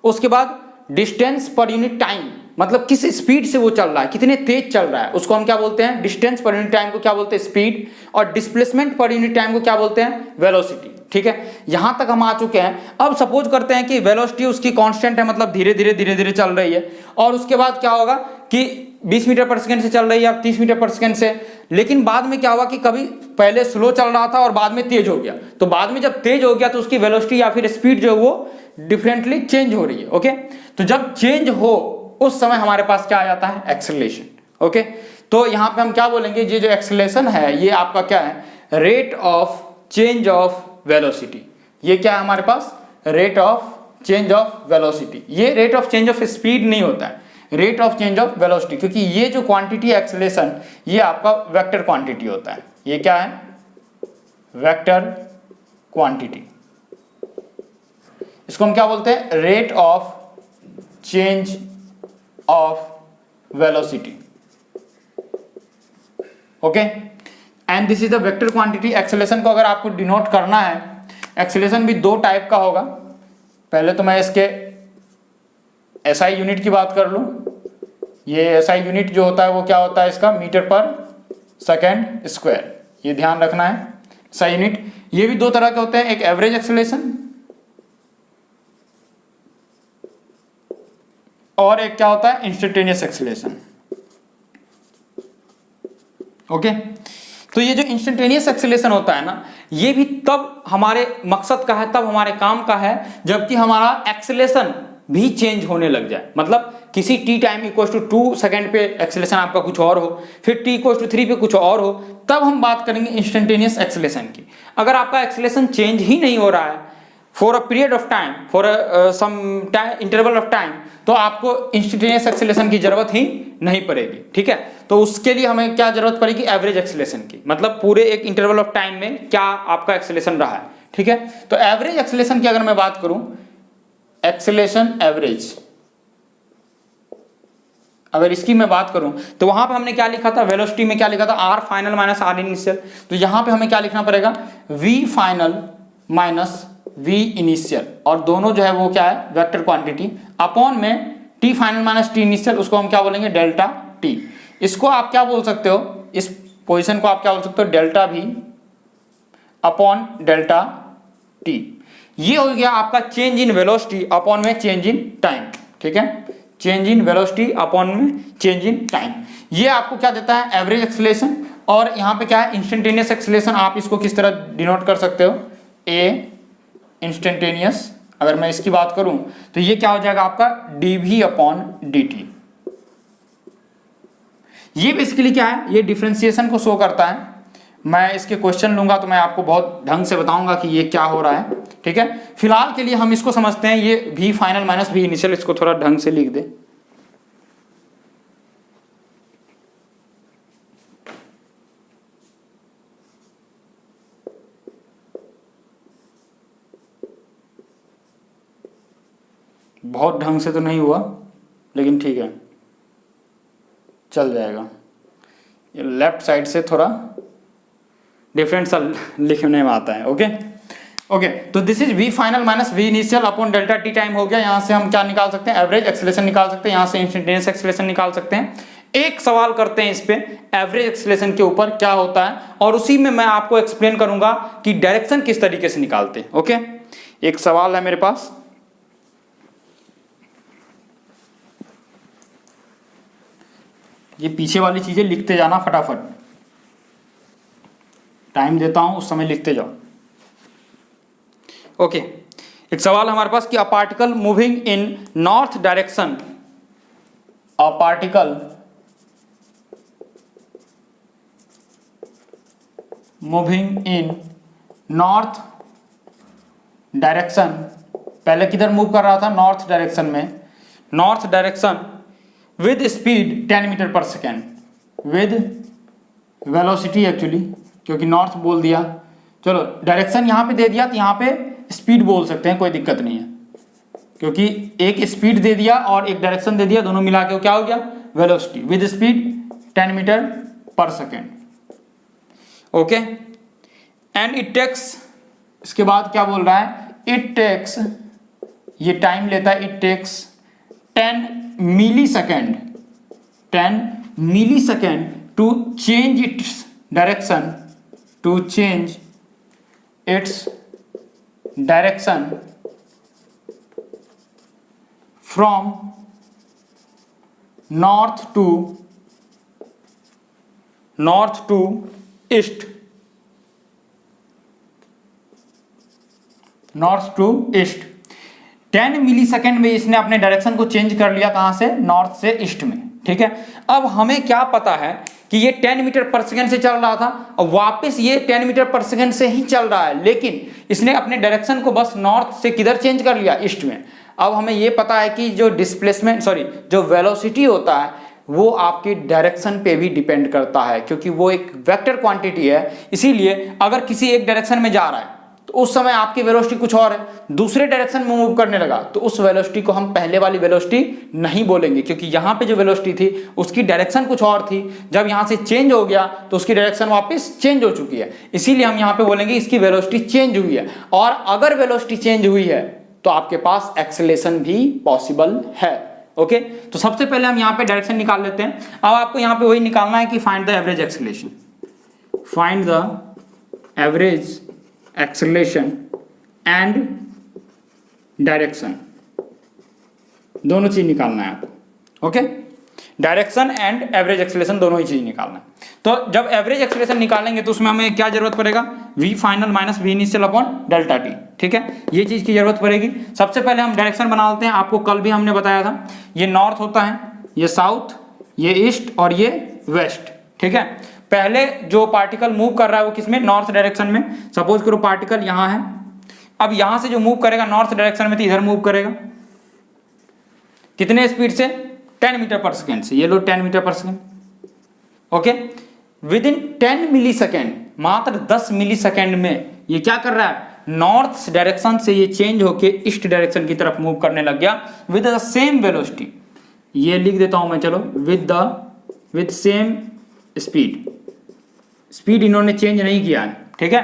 Speaker 1: उसके बाद डिस्टेंस पर यूनिट टाइम, मतलब किस स्पीड से वो चल रहा है, कितने तेज चल रहा है, उसको हम क्या बोलते हैं? डिस्टेंस पर यूनिट टाइम को क्या बोलते हैं? स्पीड। और डिस्प्लेसमेंट पर यूनिट टाइम को क्या बोलते हैं? वेलोसिटी। ठीक है, यहां तक हम आ चुके हैं। अब सपोज करते हैं कि वेलोसिटी उसकी कांस्टेंट है, मतलब धीरे धीरे चल रही है, और उसके बाद क्या होगा कि 20 मीटर पर सेकंड से चल रही है, अब 30 मीटर पर सेकंड से। लेकिन बाद में क्या हुआ कि कभी पहले स्लो चल रहा था और बाद में तेज हो गया, तो बाद में जब तेज हो गया तो उसकी वेलोसिटी या फिर स्पीड जो है वो डिफरेंटली चेंज हो रही है। ओके, तो जब चेंज हो उस समय हमारे पास क्या आ जाता है? एक्सेलरेशन। ओके, तो यहां पे हम क्या बोलेंगे? ये जो एक्सेलरेशन है ये आपका क्या है? Rate of change of velocity. ये क्या है हमारे पास? Rate of change of velocity. ये rate of change of speed नहीं होता है, rate of change of velocity, क्योंकि ये जो क्वांटिटी एक्सेलरेशन ये आपका वेक्टर क्वांटिटी होता है। ये क्या है? Vector quantity. इसको हम क्या बोलते हैं? Rate of change of velocity. Okay, and this is the vector quantity. Acceleration को अगर आपको डिनोट करना है, एक्सेलरेशन भी दो टाइप का होगा। पहले तो मैं इसके एसआई यूनिट की बात कर लूँ। ये एसआई यूनिट जो होता है वो क्या होता है इसका, मीटर पर सेकेंड स्क्वायर, ये ध्यान रखना है एसआई यूनिट। ये भी दो तरह के होते हैं, एक एवरेज एक्सेलरेशन और एक क्या होता है इंस्टेंटेनियस एक्सेलरेशन। ओके, तो ये जो इंस्टेंटेनियस एक्सेलरेशन होता है ना, ये भी तब हमारे मकसद का है, तब हमारे काम का है जबकि हमारा एक्सेलरेशन भी चेंज होने लग जाए। मतलब किसी t time equal to 2 second पे एक्सेलरेशन आपका कुछ और हो, फिर t इक्वल टू 3 पे कुछ और हो, तब हम बात करेंगे इंस्टेंटेनियस एक्सेलरेशन की। अगर आपका एक्सेलरेशन चेंज ही नहीं हो रहा है for a period of time, for some interval of time, तो आपको इंस्टेंटेनियस एक्सेलरेशन की जरूरत ही नहीं पड़ेगी। ठीक है, तो उसके लिए हमें क्या जरूरत पड़ेगी, एवरेज एक्सेलरेशन की। मतलब पूरे एक इंटरवल ऑफ टाइम में क्या आपका एक्सेलरेशन रहा है। ठीक है, तो एवरेज एक्सेलरेशन की अगर मैं बात करूं, एक्सेलरेशन एवरेज, अगर इसकी मैं बात करूं तो वहां पे हमने क्या लिखा था, वेलोसिटी में क्या लिखा था, r final minus are initial. तो यहां पे हमें क्या लिखना पड़ेगा, v final minus v initial, और दोनों जो है वो क्या है, वेक्टर क्वांटिटी, अपॉन में t final minus t initial, उसको हम क्या बोलेंगे, डेल्टा टी। इसको आप क्या बोल सकते हो, इस पोजीशन को आप क्या बोल सकते हो, delta we upon delta T. ये हो गया आपका चेंज इन वेलोसिटी अपॉन में चेंज इन टाइम। ठीक है, चेंज इन वेलोसिटी अपॉन में चेंज इन टाइम, ये आपको क्या देता है, एवरेज एक्सेलरेशन। और यहाँ पे क्या है, इंस्टेंटेनियस एक्सेलरेशन। आप इसको किस तरह डिनोट कर सकते हो, ए इंस्टेंटेनियस। अगर मैं इसकी बात करूं तो ये क्या हो जाएगा आपका, dv अपॉन dt। ये बेसिकली क्या है, ये डिफरेंशिएशन को शो करता है। मैं इसके क्वेश्चन लूंगा तो मैं आपको बहुत ढंग से बताऊंगा कि ये क्या हो रहा है। ठीक है, फिलहाल के लिए हम इसको समझते हैं, ये v final minus v initial, इसको थोड़ा ढंग से लिख दे। बहुत ढंग से तो नहीं हुआ लेकिन ठीक है, चल जाएगा। ये लेफ्ट साइड से थोड़ा डिफरेंट सा लिखने में आता है। ओके ओके, तो this is v final minus v initial upon delta t time हो गया। यहाँ से हम क्या निकाल सकते हैं, एवरेज एक्सेलरेशन निकाल सकते हैं, यहाँ से इंस्टेंटेनियस एक्सेलरेशन निकाल सकते हैं। एक सवाल करते हैं इस पे, एवरेज एक्सेलरेशन के ऊपर क्या होता है, और उसी में मैं आपको एक्सप्लेन करूंगा कि डायरेक्शन किस तरीके से निकालते हैं। ओके, एक सवाल है मेरे पास, ये पीछे वाली चीजें लिखते जाना फटाफट, टाइम देता हूं उस समय लिखते जाओ। ओके, एक सवाल हमारे पास कि a particle moving in north direction, a particle moving in north direction, पहले किधर मूव कर रहा था, नॉर्थ डायरेक्शन में, north direction with speed 10 metre per second, with velocity actually, क्योंकि नॉर्थ बोल दिया, चलो डायरेक्शन यहाँ पे दे दिया तो यहाँ पे स्पीड बोल सकते हैं, कोई दिक्कत नहीं है, क्योंकि एक स्पीड दे दिया और एक डायरेक्शन दे दिया, दोनों मिला के क्या हो गया, velocity with speed 10 metre per second. Okay, and it takes, इसके बाद क्या बोल रहा है, इट टेक्स, ये टाइम लेता है, it takes 10 millisecond, 10 millisecond to change its direction, to change its direction from north to east, north to east. 10 millisecond में इसने अपने डायरेक्शन को चेंज कर लिया, कहां से, नॉर्थ से ईस्ट में। ठीक है, अब हमें क्या पता है कि ये 10 मीटर पर सेकेंड से चल रहा था और वापस ये 10 मीटर पर सेकेंड से ही चल रहा है, लेकिन इसने अपने डायरेक्शन को बस नॉर्थ से किधर चेंज कर लिया, ईस्ट में। अब हमें ये पता है कि जो डिस्प्लेसमेंट, जो वेलोसिटी होता है वो आपकी डायरेक्शन पे भी डिपेंड करता है, क्योंकि वो एक वेक्टर क्वांटिटी है। इसीलिए अगर किसी एक डायरेक्शन में जा रहा है तो उस समय आपकी वेलोसिटी कुछ और है, दूसरे डायरेक्शन में मूव करने लगा तो उस वेलोसिटी को हम पहले वाली वेलोसिटी नहीं बोलेंगे, क्योंकि यहाँ पे जो वेलोसिटी थी उसकी डायरेक्शन कुछ और थी, जब यहाँ से चेंज हो गया तो उसकी डायरेक्शन वापस चेंज हो चुकी है, इसीलिए हम यहाँ पे बोलेंगे इसकी वेलोसिटी चेंज हुई है। और अगर वेलोसिटी चेंज हुई है तो आपके पास एक्सेलरेशन भी पॉसिबल है। ओके, तो सबसे पहले हम यहाँ पे डायरेक्शन निकाल लेते हैं। अब आपको यहाँ पे वही निकालना है कि find the average acceleration, find the average acceleration and direction, दोनों चीज निकालना है आपको। Okay, direction and average acceleration दोनों ही चीज निकालना है। तो जब एवरेज एक्सेलरेशन निकालेंगे तो उसमें हमें क्या जरूरत पड़ेगा, v final minus v initial upon delta T. ठीक है, ये चीज की जरूरत पड़ेगी। सबसे पहले हम डायरेक्शन बना लेते हैं। आपको कल भी हमने बताया था, ये नॉर्थ होता है, ये साउथ, ये ईस्ट और ये वेस्ट। ठीक है, पहले जो पार्टिकल मूव कर रहा है वो किसमें, नॉर्थ डायरेक्शन में। सपोज करो पार्टिकल यहाँ है, अब यहां से जो मूव करेगा नॉर्थ डायरेक्शन में तो इधर मूव करेगा, कितने स्पीड से, 10 मीटर पर सेकेंड से। ये लो 10 metre per second. Okay, within 10 millisecond, मात्र 10 मिली सेकेंड में ये क्या कर रहा है, नॉर्थ डायरेक्शन से ये चेंज होके ईस्ट डायरेक्शन की तरफ मूव करने लग गया विद द सेम वेलोसिटी। ये लिख देता हूं मैं, चलो, विद सेम स्पीड। स्पीड इन्होंने चेंज नहीं किया है। ठीक है,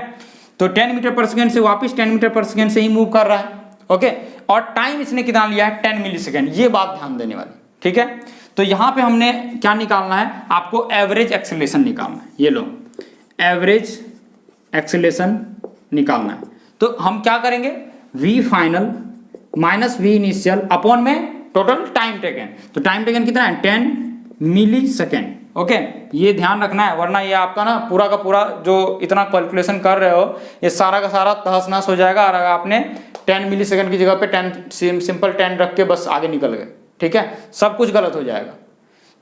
Speaker 1: तो 10 मीटर पर सेकेंड से वापस 10 मीटर पर सेकेंड से ही मूव कर रहा है। ओके, और टाइम इसने कितना लिया है, 10 मिली सेकेंड। ये बात ध्यान देने वाली। ठीक है, तो यहां पे हमने क्या निकालना है, आपको एवरेज एक्सेलरेशन निकालना है। ये लो, एवरेज एक्सेलरेशन निकालना है। तो हम क्या करेंगे, v final minus v initial upon में टोटल टाइम टेकन। तो टाइम टेकन कितना है, 10 मिली सेकेंड। ओके, ये ध्यान रखना है, वरना ये आपका ना पूरा का पूरा जो इतना कैलकुलेशन कर रहे हो ये सारा का सारा तहस नहस हो जाएगा। और अगर आपने 10 मिली सेकेंड की जगह पे 10 सिंपल 10 रख के बस आगे निकल गए, ठीक है, सब कुछ गलत हो जाएगा।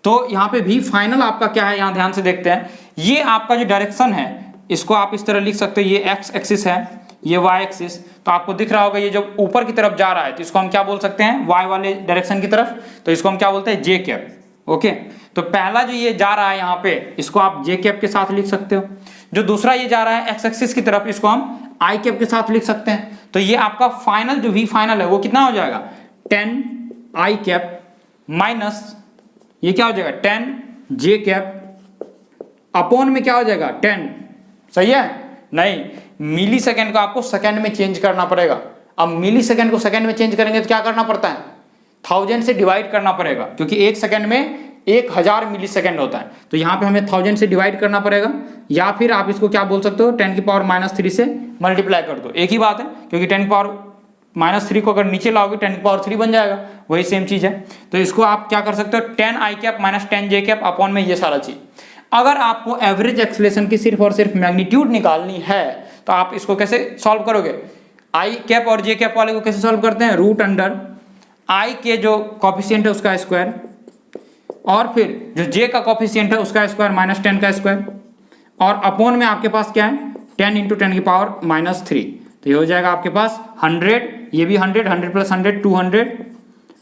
Speaker 1: तो यहाँ पे भी फाइनल आपका क्या है, यहाँ ध्यान से देखते हैं। ये आपका जो डायरेक्शन है इसको आप इस तरह लिख सकते हो, ये एक्स एक्सिस है, ये वाई एक्सिस। तो आपको दिख रहा होगा ये जो ऊपर की तरफ जा रहा है तो इसको हम क्या बोल सकते हैं, वाई वाले डायरेक्शन की तरफ, तो इसको हम क्या बोलते हैं, जे कैप। ओके, तो पहला जो ये जा रहा है यहाँ पे इसको आप जे कैप के साथ लिख सकते हो। जो दूसरा ये जा रहा है एक्स एक्सिस की तरफ इसको हम आई कैप के साथ लिख सकते हैं। तो ये आपका फाइनल जो वी फाइनल है वो कितना हो जाएगा, 10 आई कैप माइनस ये क्या हो जाएगा, 10 जे कैप अपॉन में क्या हो जाएगा, 10। सही है, नहीं, मिली सेकेंड को आपको सेकेंड में चेंज करना पड़ेगा। अब मिली सेकेंड को सेकेंड में चेंज करेंगे तो क्या करना पड़ता है, 1000 से डिवाइड करना पड़ेगा, क्योंकि एक सेकेंड में 1000 मिली सेकेंड होता है। तो यहाँ पे हमें 1000 से डिवाइड करना पड़ेगा, या फिर आप इसको क्या बोल सकते हो, 10 की पावर -3 से मल्टीप्लाई कर दो। एक ही बात है, क्योंकि 10 की पावर -3 को अगर नीचे लाओगे 10 की पावर 3 बन जाएगा, वही सेम चीज है। तो इसको आप क्या कर सकते हो, 10 आई कैप माइनस 10 जे कैप अपॉन में ये सारा चीज। अगर आपको एवरेज एक्सेलरेशन की सिर्फ और सिर्फ मैग्नीट्यूड निकालनी है तो आप इसको कैसे सॉल्व करोगे, आई कैप और जे कैप वाले को कैसे सॉल्व करते हैं, रूट अंडर आई के जो कॉफिशिएंट है उसका स्क्वायर, और फिर जो जे का कॉफिशिएंट है उसका स्क्वायर माइनस 10 का स्क्वायर, और अपॉन में आपके पास क्या है, 10 इंटू 10 की पावर -3। तो ये हो जाएगा आपके पास 100, ये भी 100, 100 प्लस 100 200,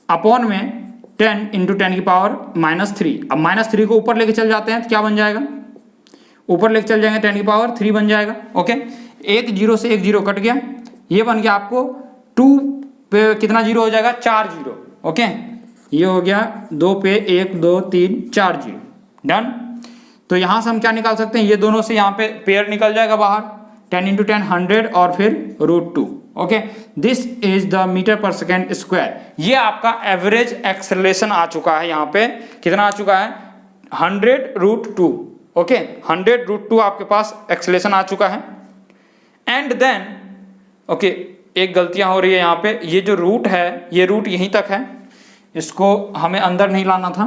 Speaker 1: अपॉन में 10 इंटू 10 की पावर -3। अब -3 को ऊपर लेके चल जाते हैं तो क्या बन जाएगा, ऊपर लेके चल जाएंगे 10 की पावर 3 बन जाएगा। ओके, एक जीरो से एक जीरो कट गया, ये बन गया आपको 2 पे कितना जीरो हो जाएगा, 4 जीरो। ओके, ये हो गया 2 पे 1 2 3 4 जीरो, डन। तो यहां से हम क्या निकाल सकते हैं, ये दोनों से यहाँ पे पेयर निकल जाएगा बाहर, 10 इंटू 10 100 और फिर √2। Okay, this is the meter per second square. ये आपका एवरेज एक्सेलरेशन आ चुका है, यहाँ पे कितना आ चुका है, 100√2। ओके, 100√2 आपके पास एक्सेलरेशन आ चुका है। एंड देन ओके, एक गलतियां हो रही है यहाँ पे, ये जो रूट है ये रूट यहीं तक है, इसको हमें अंदर नहीं लाना था,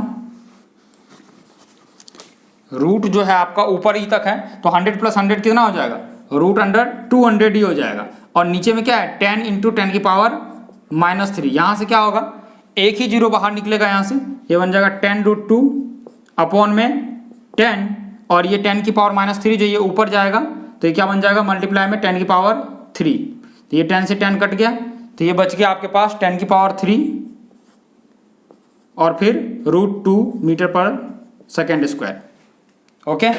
Speaker 1: रूट जो है आपका ऊपर ही तक है। तो 100 प्लस 100 कितना हो जाएगा, रूट अंडर 200 ही हो जाएगा। और नीचे में क्या है, 10 इंटू 10 की पावर -3। यहाँ से क्या होगा, एक ही जीरो बाहर निकलेगा यहाँ से, ये बन जाएगा 10√2 अपॉन में 10, और ये 10 की पावर -3 जो ये ऊपर जाएगा तो ये क्या बन जाएगा, मल्टीप्लाई में 10 की पावर 3। तो ये 10 से 10 कट गया, तो ये बच गया आपके पास 10 की पावर 3 और फिर √2 metre per second square. Okay,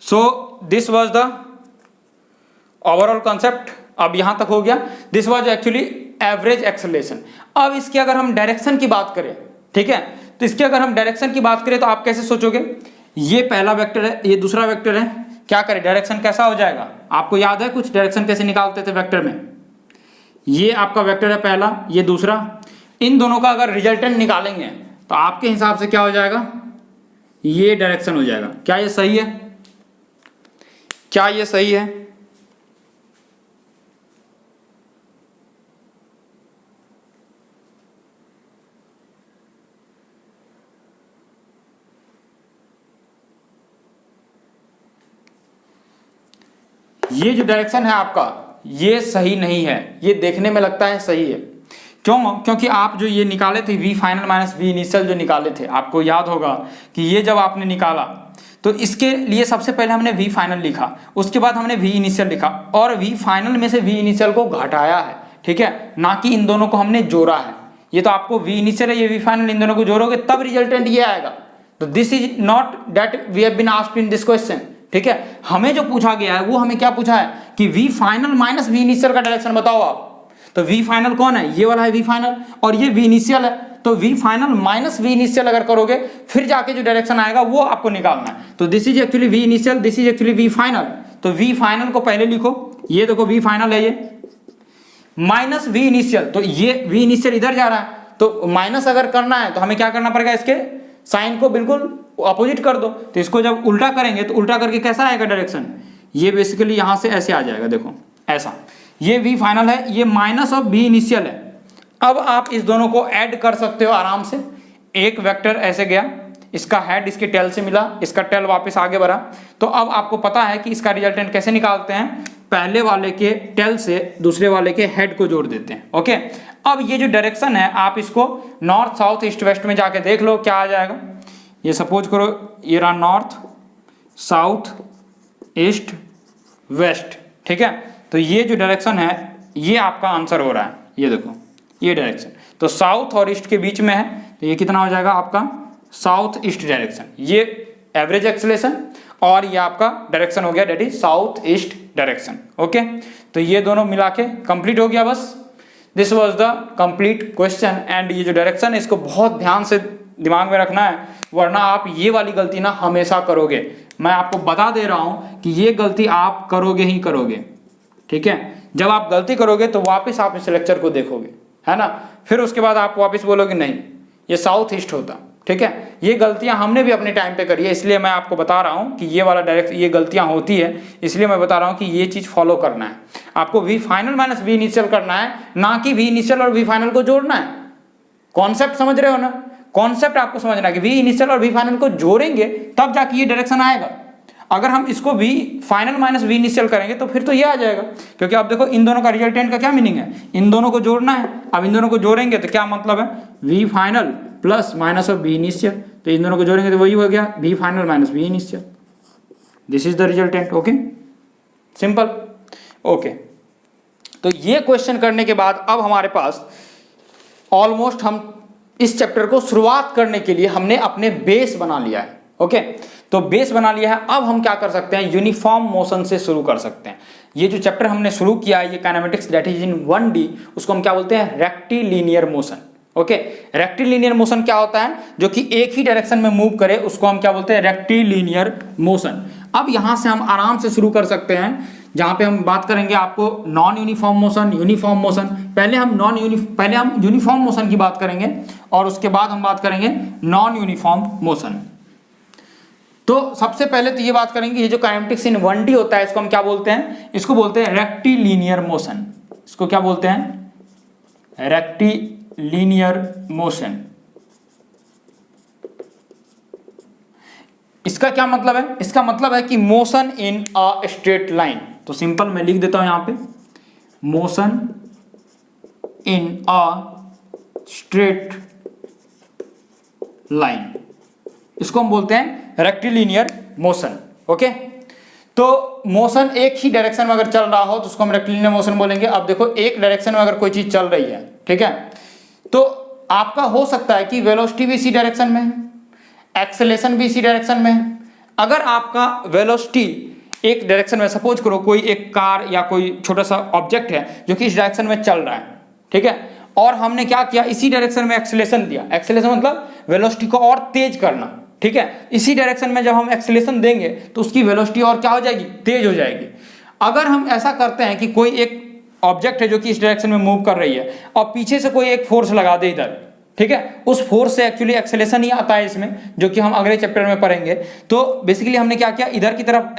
Speaker 1: so this was the overall concept अब यहां तक हो गया, this was actually average acceleration. अब इसकी अगर हम डायरेक्शन की बात करें, ठीक है, तो इसकी अगर हम डायरेक्शन की बात करें तो आप कैसे सोचोगे, ये पहला वेक्टर है, ये दूसरा वेक्टर है, क्या करें डायरेक्शन कैसा हो जाएगा, आपको याद है कुछ डायरेक्शन कैसे निकालते थे वेक्टर में, ये आपका वेक्टर है पहला, ये दूसरा, इन दोनों का अगर रिजल्टेंट निकालेंगे तो आपके हिसाब से क्या हो जाएगा, ये डायरेक्शन हो जाएगा। क्या ये सही है, क्या ये सही है? ये जो डायरेक्शन है आपका ये सही नहीं है, ये देखने में लगता है सही है, क्यों? क्योंकि आप जो ये निकाले थे v final minus v initial जो निकाले थे, आपको याद होगा कि ये जब आपने निकाला तो इसके लिए सबसे पहले हमने वी फाइनल लिखा, उसके बाद हमने वी इनिशियल लिखा और वी फाइनल में से वी इनिशियल को घटाया है, ठीक है, ना कि इन दोनों को हमने जोड़ा है। ये तो आपको वी इनिशियल है, ये वी फाइनल, इन दोनों को जोड़ोगे तब रिजल्टेंट ये आएगा। तो this is not that we have been asked in this question, ठीक है, हमें जो पूछा गया है वो हमें क्या पूछा है कि v final minus v initial का डायरेक्शन बताओ आप। तो वी फाइनल कौन है, ये वाला है वी फाइनल, और ये वी इनिशियल है, तो v final minus v initial अगर करोगे फिर जाके जो डायरेक्शन आएगा वो आपको निकालना है। तो this is actually v initial, this is actually v final. तो वी फाइनल को पहले लिखो, ये देखो वी फाइनल है ये, माइनस वी इनिशियल, तो ये वी इनिशियल इधर जा रहा है, तो माइनस अगर करना है तो हमें क्या करना पड़ेगा, इसके साइन को बिल्कुल अपोजिट कर दो। तो इसको जब उल्टा करेंगे तो उल्टा करके कैसा आएगा डायरेक्शन, ये बेसिकली यहां से ऐसे आ जाएगा, देखो ऐसा, ये वी फाइनल है, ये माइनस ऑफ वी इनिशियल है। अब आप इस दोनों को ऐड कर सकते हो आराम से, एक वेक्टर ऐसे गया, इसका हेड इसके टेल से मिला, इसका टेल वापस आगे बढ़ा, तो अब आपको पता है कि इसका रिजल्टेंट कैसे निकालते हैं, पहले वाले के टेल से दूसरे वाले के हेड को जोड़ देते हैं। ओके, अब ये जो डायरेक्शन है आप इसको नॉर्थ साउथ ईस्ट वेस्ट में जाके देख लो क्या आ जाएगा। ये सपोज करो ये रहा नॉर्थ साउथ ईस्ट वेस्ट, ठीक है, तो ये जो डायरेक्शन है ये आपका आंसर हो रहा है, ये देखो ये डायरेक्शन, तो साउथ और ईस्ट के बीच में है, तो ये कितना हो जाएगा आपका साउथ ईस्ट डायरेक्शन, ये एवरेज एक्सेलरेशन और ये आपका डायरेक्शन हो गया that is south east direction. Okay, तो ये दोनों मिला के कंप्लीट हो गया, बस this was the complete question. And ये जो डायरेक्शन है इसको बहुत ध्यान से दिमाग में रखना है, वरना आप ये वाली गलती ना हमेशा करोगे। मैं आपको बता दे रहा हूं कि ये गलती आप करोगे ही करोगे, ठीक है। जब आप गलती करोगे तो वापस आप इस लेक्चर को देखोगे, है ना, फिर उसके बाद आप वापस बोलोगे नहीं ये साउथ ईस्ट होता, ठीक है। ये गलतियां हमने भी अपने टाइम पे करी है, इसलिए मैं आपको बता रहा हूं कि ये वाला डायरेक्ट ये गलतियां होती है, इसलिए मैं बता रहा हूं कि ये चीज फॉलो करना है आपको। V final minus v initial करना है, ना कि वी इनिशियल और वी फाइनल को जोड़ना है। कॉन्सेप्ट समझ रहे हो ना, कॉन्सेप्ट आपको समझना है कि वी इनिशियल और वी फाइनल को जोड़ेंगे तब जाके ये डायरेक्शन आएगा। अगर हम इसको v final minus v initial करेंगे तो फिर तो ये आ जाएगा, क्योंकि आप देखो इन दोनों का रिजल्टेंट का क्या मीनिंग है, इन दोनों को जोड़ना है। अब इन दोनों को जोड़ेंगे तो क्या मतलब है, v final plus minus of v initial, तो इन दोनों को जोड़ेंगे तो वही हो गया v final minus v initial, this is the resultant. Okay, simple. Okay, तो ये क्वेश्चन करने के बाद अब हमारे पास ऑलमोस्ट हम इस चैप्टर को शुरुआत करने के लिए हमने अपने बेस बना लिया है। ओके, तो बेस बना लिया है, अब हम क्या कर सकते हैं, यूनिफॉर्म मोशन से शुरू कर सकते हैं। ये जो चैप्टर हमने शुरू किया है ये kinematics that is in 1D, उसको हम क्या बोलते हैं, rectilinear motion. Okay, rectilinear motion क्या होता है, जो कि एक ही डायरेक्शन में मूव करे उसको हम क्या बोलते हैं, रेक्टिलिनियर मोशन। अब यहां से हम आराम से शुरू कर सकते हैं, जहां पे हम बात करेंगे आपको non uniform motion, uniform motion. पहले हम यूनिफॉर्म मोशन की बात करेंगे और उसके बाद हम बात करेंगे नॉन यूनिफॉर्म मोशन। तो सबसे पहले तो ये बात करेंगे, ये जो काइनेमेटिक्स इन 1D होता है इसको हम क्या बोलते हैं, इसको बोलते हैं रेक्टिलिनियर मोशन। इसको क्या बोलते हैं, रेक्टिलिनियर मोशन। इसका क्या मतलब है, इसका मतलब है कि motion in a straight line. तो सिंपल मैं लिख देता हूं यहां पे, motion in a straight line, इसको हम बोलते हैं रेक्टिलिनियर मोशन। ओके, तो मोशन एक ही डायरेक्शन में अगर चल रहा हो तो उसको हम रेक्टिलिनियर मोशन बोलेंगे। अब देखो एक डायरेक्शन में अगर कोई चीज चल रही है, ठीक है, तो आपका हो सकता है कि वेलोसिटी भी इसी डायरेक्शन में है, एक्सेलरेशन भी इसी डायरेक्शन में है। अगर आपका वेलोसिटी एक डायरेक्शन में, सपोज करो कोई एक कार या कोई छोटा सा ऑब्जेक्ट है जो कि इस डायरेक्शन में चल रहा है, ठीक है, और हमने क्या किया, इसी डायरेक्शन में एक्सेलेरेशन दिया। एक्सेलेरेशन मतलब वेलोसिटी को और तेज करना, ठीक है। इसी डायरेक्शन में जब हम एक्सेलेरेशन देंगे तो उसकी वेलोसिटी और क्या हो जाएगी, तेज हो जाएगी। अगर हम ऐसा करते हैं कि कोई एक ऑब्जेक्ट है जो कि इस डायरेक्शन में मूव कर रही है और पीछे से कोई एक फोर्स लगा दे इधर, ठीक है, उस फोर्स से एक्चुअली एक्सेलेरेशन ही आता है इसमें, जो कि हम अगले चैप्टर में पढ़ेंगे। तो बेसिकली हमने क्या किया, इधर की तरफ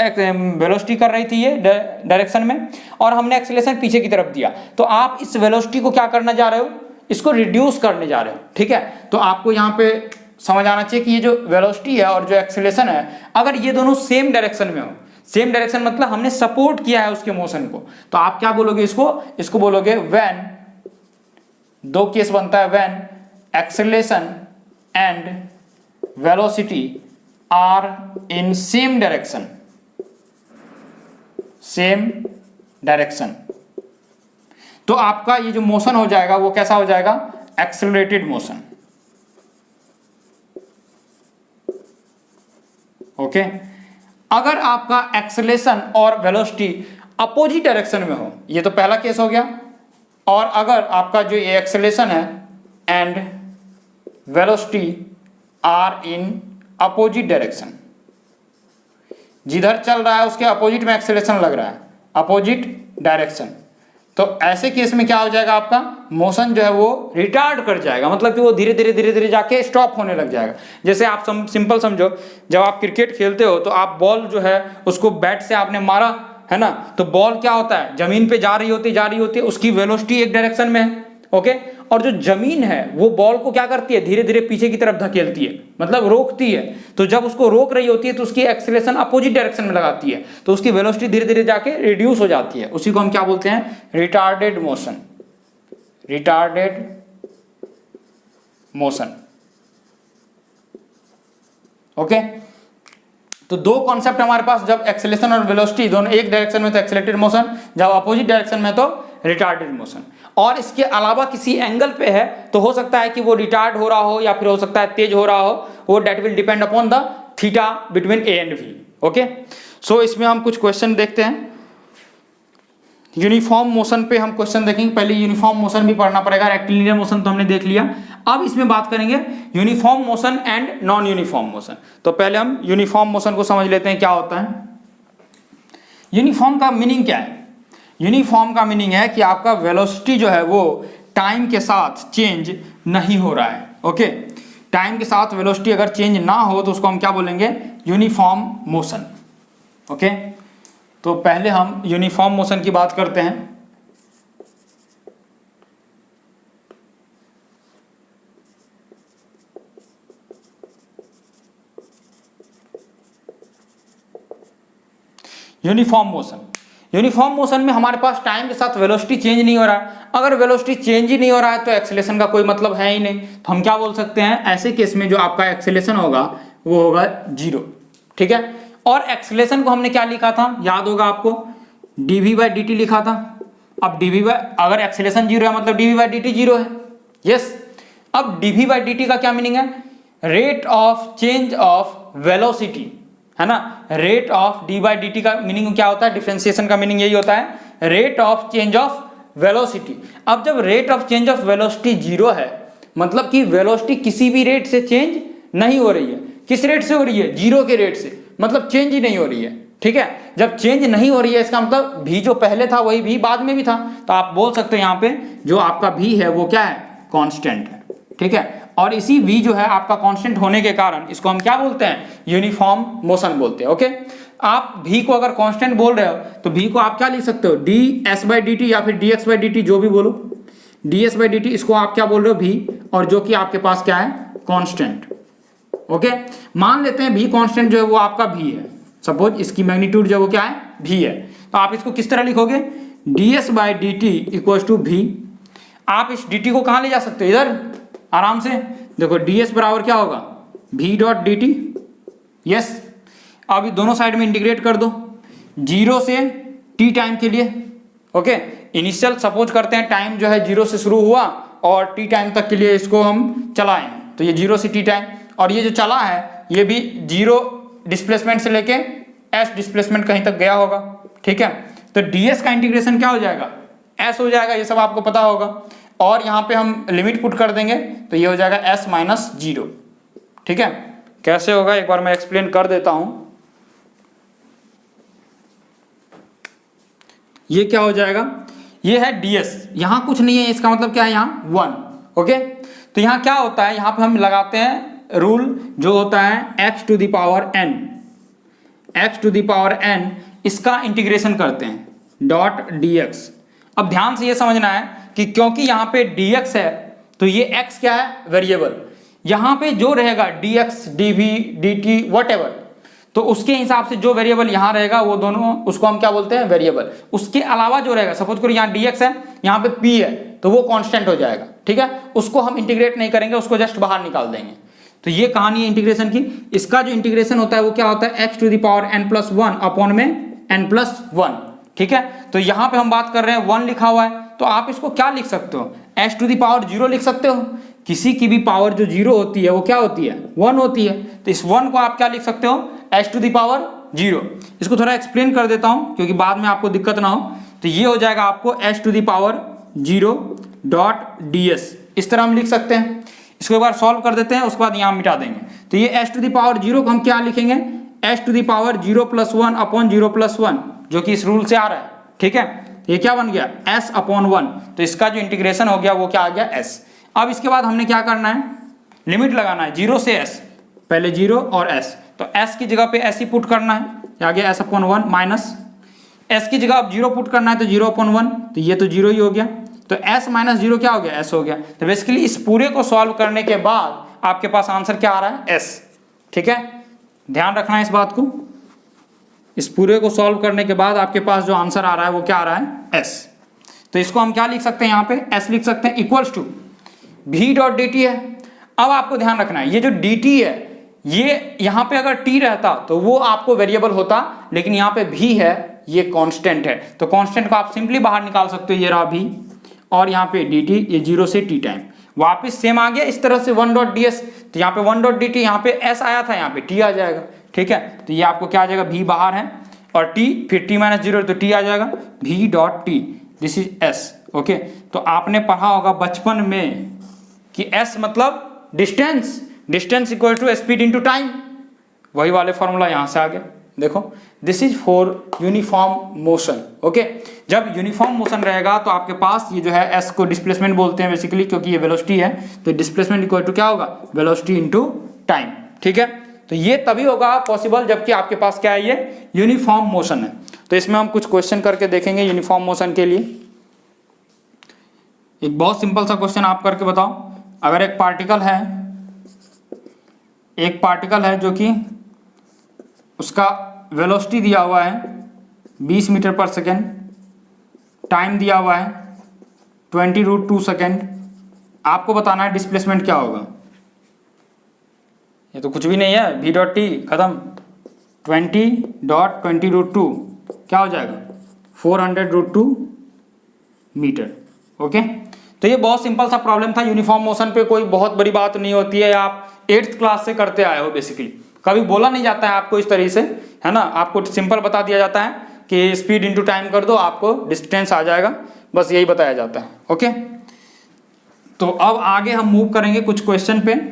Speaker 1: वेलोसिटी कर रही थी ये डायरेक्शन में, और हमने एक्सेलेरेशन पीछे की तरफ दिया। तो आप इस वेलोसिटी को क्या करने जा रहे हो, इसको रिड्यूस करने जा रहे हो, ठीक है। तो आपको यहाँ पे समझ आना चाहिए कि ये जो वेलोसिटी है और जो एक्सेलेरेशन है, अगर ये दोनों सेम डायरेक्शन में हो, सेम डायरेक्शन मतलब हमने सपोर्ट किया है उसके मोशन को, तो आप क्या बोलोगे इसको बोलोगे व्हेन, दो केस बनता है, when acceleration and velocity are in same direction। तो आपका ये जो मोशन हो जाएगा वो कैसा हो जाएगा, एक्सेलरेटेड मोशन, ओके। अगर आपका एक्सेलरेशन और वेलोसिटी अपोजिट डायरेक्शन में हो, ये तो पहला केस हो गया, और अगर आपका जो ये एक्सेलरेशन है and velocity are in opposite direction, जिधर चल रहा है उसके अपोजिट में एक्सेलरेशन लग रहा है, अपोजिट डायरेक्शन, तो ऐसे केस में क्या हो जाएगा, आपका मोशन जो है वो रिटार्ड कर जाएगा, मतलब कि वो धीरे धीरे जाके स्टॉप होने लग जाएगा। जैसे आप सिंपल समझो, जब आप क्रिकेट खेलते हो तो आप बॉल जो है उसको बैट से आपने मारा है ना, तो बॉल क्या होता है, जमीन पे जा रही होती है, उसकी वेलोसिटी एक डायरेक्शन में है, ओके, और जो जमीन है वो बॉल को क्या करती है, धीरे धीरे पीछे की तरफ धकेलती है, मतलब रोकती है। तो जब उसको रोक रही होती है तो उसकी एक्सेलरेशन अपोजिट डायरेक्शन में लगाती है, तो उसकी वेलोसिटी धीरे धीरे जाके रिड्यूस हो जाती है। उसी को हम क्या बोलते हैं, retarded motion, retarded motion, okay. तो दो कॉन्सेप्ट हमारे पास, जब एक्सेलरेशन और वेलोसिटी दोनों एक डायरेक्शन में तो एक्सेलरेटेड मोशन, जब अपोजिट डायरेक्शन में तो रिटार्डेड मोशन। और इसके अलावा किसी एंगल पे है तो हो सकता है कि वो रिटार्ड हो रहा हो या फिर हो सकता है तेज हो रहा हो, वो that will depend upon the theta between A and V, okay. So इसमें हम कुछ क्वेश्चन देखते हैं। यूनिफॉर्म मोशन पे हम क्वेश्चन देखेंगे। पहले यूनिफॉर्म मोशन भी पढ़ना पड़ेगा, रेक्टिलिनियर मोशन तो हमने देख लिया, अब इसमें बात करेंगे uniform motion and non uniform motion. तो पहले हम यूनिफॉर्म मोशन को समझ लेते हैं क्या होता है। यूनिफॉर्म का मीनिंग क्या है, यूनिफॉर्म का मीनिंग है कि आपका वेलोसिटी जो है वो टाइम के साथ चेंज नहीं हो रहा है, ओके। टाइम के साथ वेलोसिटी अगर चेंज ना हो तो उसको हम क्या बोलेंगे, यूनिफॉर्म मोशन, ओके। तो पहले हम यूनिफॉर्म मोशन की बात करते हैं। यूनिफॉर्म मोशन, यूनिफॉर्म मोशन में हमारे पास टाइम के साथ वेलोसिटी चेंज नहीं हो रहा है। अगर वेलोसिटी चेंज ही नहीं हो रहा है तो एक्सेलरेशन का कोई मतलब है ही नहीं। तो हम क्या बोल सकते हैं, ऐसे केस में जो आपका एक्सेलरेशन होगा वो होगा 0, ठीक है। और एक्सेलरेशन को हमने क्या लिखा था, याद होगा आपको, dv/dt लिखा था। अब अगर एक्सेलरेशन 0 है मतलब dv/dt 0 है, यस। अब dv/dt का क्या मीनिंग है, rate of change of velocity, है ना। रेट ऑफ d/dt का मीनिंग क्या होता है, डिफरेंशिएशन का मीनिंग यही होता है, rate of change of velocity. अब जब rate of change of velocity 0 है मतलब कि वेलोसिटी किसी भी रेट से चेंज नहीं हो रही है। किस रेट से हो रही है, 0 के रेट से, मतलब चेंज ही नहीं हो रही है, ठीक है। जब चेंज नहीं हो रही है इसका मतलब भी जो पहले था वही भी बाद में भी था, तो आप बोल सकते हो यहाँ पे जो आपका भी है वो क्या है, कांस्टेंट है, ठीक है। और इसी v जो है आपका कांस्टेंट होने के कारण इसको हम क्या बोलते हैं, यूनिफॉर्म मोशन बोलते हैं, ओके। आप v को अगर कांस्टेंट बोल रहे हो तो v को आप क्या लिख सकते हो, ds/dt या फिर dx/dt, जो भी बोलो, ds/dt, इसको आप क्या बोल रहे हो, v, और जो कि आपके पास क्या है, कांस्टेंट, ओके। मान लेते हैं v कांस्टेंट जो है वो आपका v है, सपोज इसकी मैग्नीट्यूड जो है वो क्या है, v है। तो आप इसको किस तरह लिखोगे, ds/dt = v। आप इस dt को कहाँ ले जा सकते हो, इधर आराम से देखो, ds बराबर क्या होगा, v.dt, यस। अब दोनों साइड में इंटीग्रेट कर दो 0 से t टाइम के लिए, ओके। इनिशियल सपोज करते हैं टाइम जो है 0 से शुरू हुआ और t टाइम तक के लिए इसको हम चलाएं, तो ये 0 से t टाइम, और ये जो चला है ये भी 0 डिस्प्लेसमेंट से लेके एस डिस्प्लेसमेंट कहीं तक गया होगा, ठीक है। तो ds का इंटीग्रेशन क्या हो जाएगा, s हो जाएगा, ये सब आपको पता होगा। और यहाँ पे हम लिमिट पुट कर देंगे तो ये हो जाएगा s माइनस 0, ठीक है। कैसे होगा एक बार मैं एक्सप्लेन कर देता हूं। ये क्या हो जाएगा, ये है ds, यहाँ कुछ नहीं है, इसका मतलब क्या है यहाँ 1, ओके। तो यहाँ क्या होता है, यहाँ पे हम लगाते हैं रूल जो होता है x to the power n, x to the power n, इसका इंटीग्रेशन करते हैं डॉट dx। अब ध्यान से ये समझना है कि क्योंकि यहाँ पे dx है तो ये x क्या है, वेरिएबल। यहाँ पे जो रहेगा dx dv dt whatever, तो उसके हिसाब से जो वेरिएबल यहाँ रहेगा वो दोनों, उसको हम क्या बोलते हैं, वेरिएबल। उसके अलावा जो रहेगा, सपोज करो यहाँ dx है, यहाँ पे p है, तो वो कांस्टेंट हो जाएगा, ठीक है। उसको हम इंटीग्रेट नहीं करेंगे, उसको जस्ट बाहर निकाल देंगे। तो ये कहानी है इंटीग्रेशन की। इसका जो इंटीग्रेशन होता है वो क्या होता है, x to the power n plus 1 upon में n प्लस 1, ठीक है। तो यहाँ पे हम बात कर रहे हैं 1 लिखा हुआ है, तो आप इसको क्या लिख सकते हो, s टू द पावर 0 लिख सकते हो। किसी की भी पावर जो 0 होती है वो क्या होती है, 1 होती है। तो इस 1 को आप क्या लिख सकते हो, s टू द पावर 0। इसको थोड़ा एक्सप्लेन कर देता हूँ क्योंकि बाद में आपको दिक्कत ना हो। तो ये हो जाएगा आपको s to the power 0 dot ds, इस तरह हम लिख सकते हैं। इसको एक बार सॉल्व कर देते हैं, उसके बाद यहाँ मिटा देंगे। तो ये s टू द पावर 0 को हम क्या लिखेंगे, s to the power 0 plus 1 upon 0 plus 1, जो कि इस रूल से आ रहा है, ठीक है। ये क्या बन गया, s अपॉन 1। तो इसका जो इंटीग्रेशन हो गया वो क्या आ गया, s। अब इसके बाद हमने क्या करना है, लिमिट लगाना है 0 से s, पहले 0 और s। तो s की जगह पे s ही पुट करना है, आ गया s अपॉन 1 माइनस s की जगह अब 0 पुट करना है तो 0 अपॉन 1, तो ये तो 0 ही हो गया। तो s माइनस 0 क्या हो गया, s हो गया। तो बेसिकली इस पूरे को सॉल्व करने के बाद आपके पास आंसर क्या आ रहा है, s, ठीक है। ध्यान रखना है इस बात को। इस पूरे को सॉल्व करने के बाद आपके पास जो आंसर आ रहा है वो क्या आ रहा है, s। तो इसको हम क्या लिख सकते हैं, यहाँ पे s लिख सकते हैं equals to v dot dt है। अब आपको ध्यान रखना है, ये जो dt है, ये यहाँ पे अगर t रहता तो वो आपको वेरिएबल होता, लेकिन यहाँ पे v है, ये कांस्टेंट है। तो कांस्टेंट को आप सिंपली बाहर निकाल सकते हो, ये रहा v, और यहाँ पे dt, ये 0 से t टाइम वापस सेम आ गया इस तरह से 1 डॉट ds। तो यहाँ पे 1 डॉट dt, यहाँ पे s आया था, यहाँ पे t आ जाएगा, ठीक है। तो ये आपको क्या आ जाएगा, v बाहर है और t, फिर t माइनस 0 तो t आ जाएगा, v dot t, this is s, okay. तो आपने पढ़ा होगा बचपन में कि s मतलब distance, distance equal to speed into time, वही वाले फॉर्मूला यहाँ से आ गया। देखो, this is for uniform motion, okay. जब यूनिफॉर्म मोशन रहेगा तो आपके पास ये जो है s को डिस्प्लेसमेंट बोलते हैं बेसिकली, क्योंकि ये वेलोसिटी है। तो डिस्प्लेसमेंट इक्वल टू क्या होगा, वेलोसिटी इनटू टाइम, ठीक है। तो ये तभी होगा पॉसिबल जबकि आपके पास क्या है, ये यूनिफॉर्म मोशन है। तो इसमें हम कुछ क्वेश्चन करके देखेंगे यूनिफॉर्म मोशन के लिए। एक बहुत सिंपल सा क्वेश्चन आप करके बताओ। अगर एक पार्टिकल है जो कि उसका वेलोसिटी दिया हुआ है 20 मीटर पर सेकेंड, टाइम दिया हुआ है 20√2 सेकेंड, आपको बताना है डिस्प्लेसमेंट क्या होगा। ये तो कुछ भी नहीं है, v डॉट टी खत्म, 20.20√2 क्या हो जाएगा, 400√2 मीटर, ओके। तो ये बहुत सिंपल सा प्रॉब्लम था। यूनिफॉर्म मोशन पे कोई बहुत बड़ी बात नहीं होती है, आप 8th क्लास से करते आए हो बेसिकली। कभी बोला नहीं जाता है आपको इस तरीके से, है ना। आपको सिंपल बता दिया जाता है कि स्पीड इनटू टाइम कर दो, आपको डिस्टेंस आ जाएगा, बस यही बताया जाता है, ओके। तो अब आगे हम मूव करेंगे कुछ क्वेश्चन पे।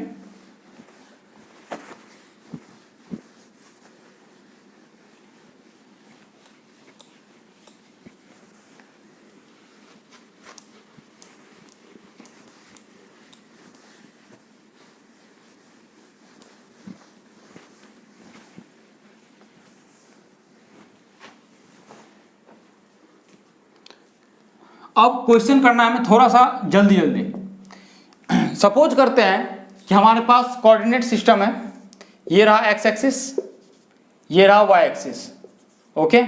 Speaker 1: अब क्वेश्चन करना है हमें थोड़ा सा जल्दी जल्दी। सपोज करते हैं कि हमारे पास कोऑर्डिनेट सिस्टम है, ये रहा एक्स एक्सिस, ये रहा वाई एक्सिस, ओके।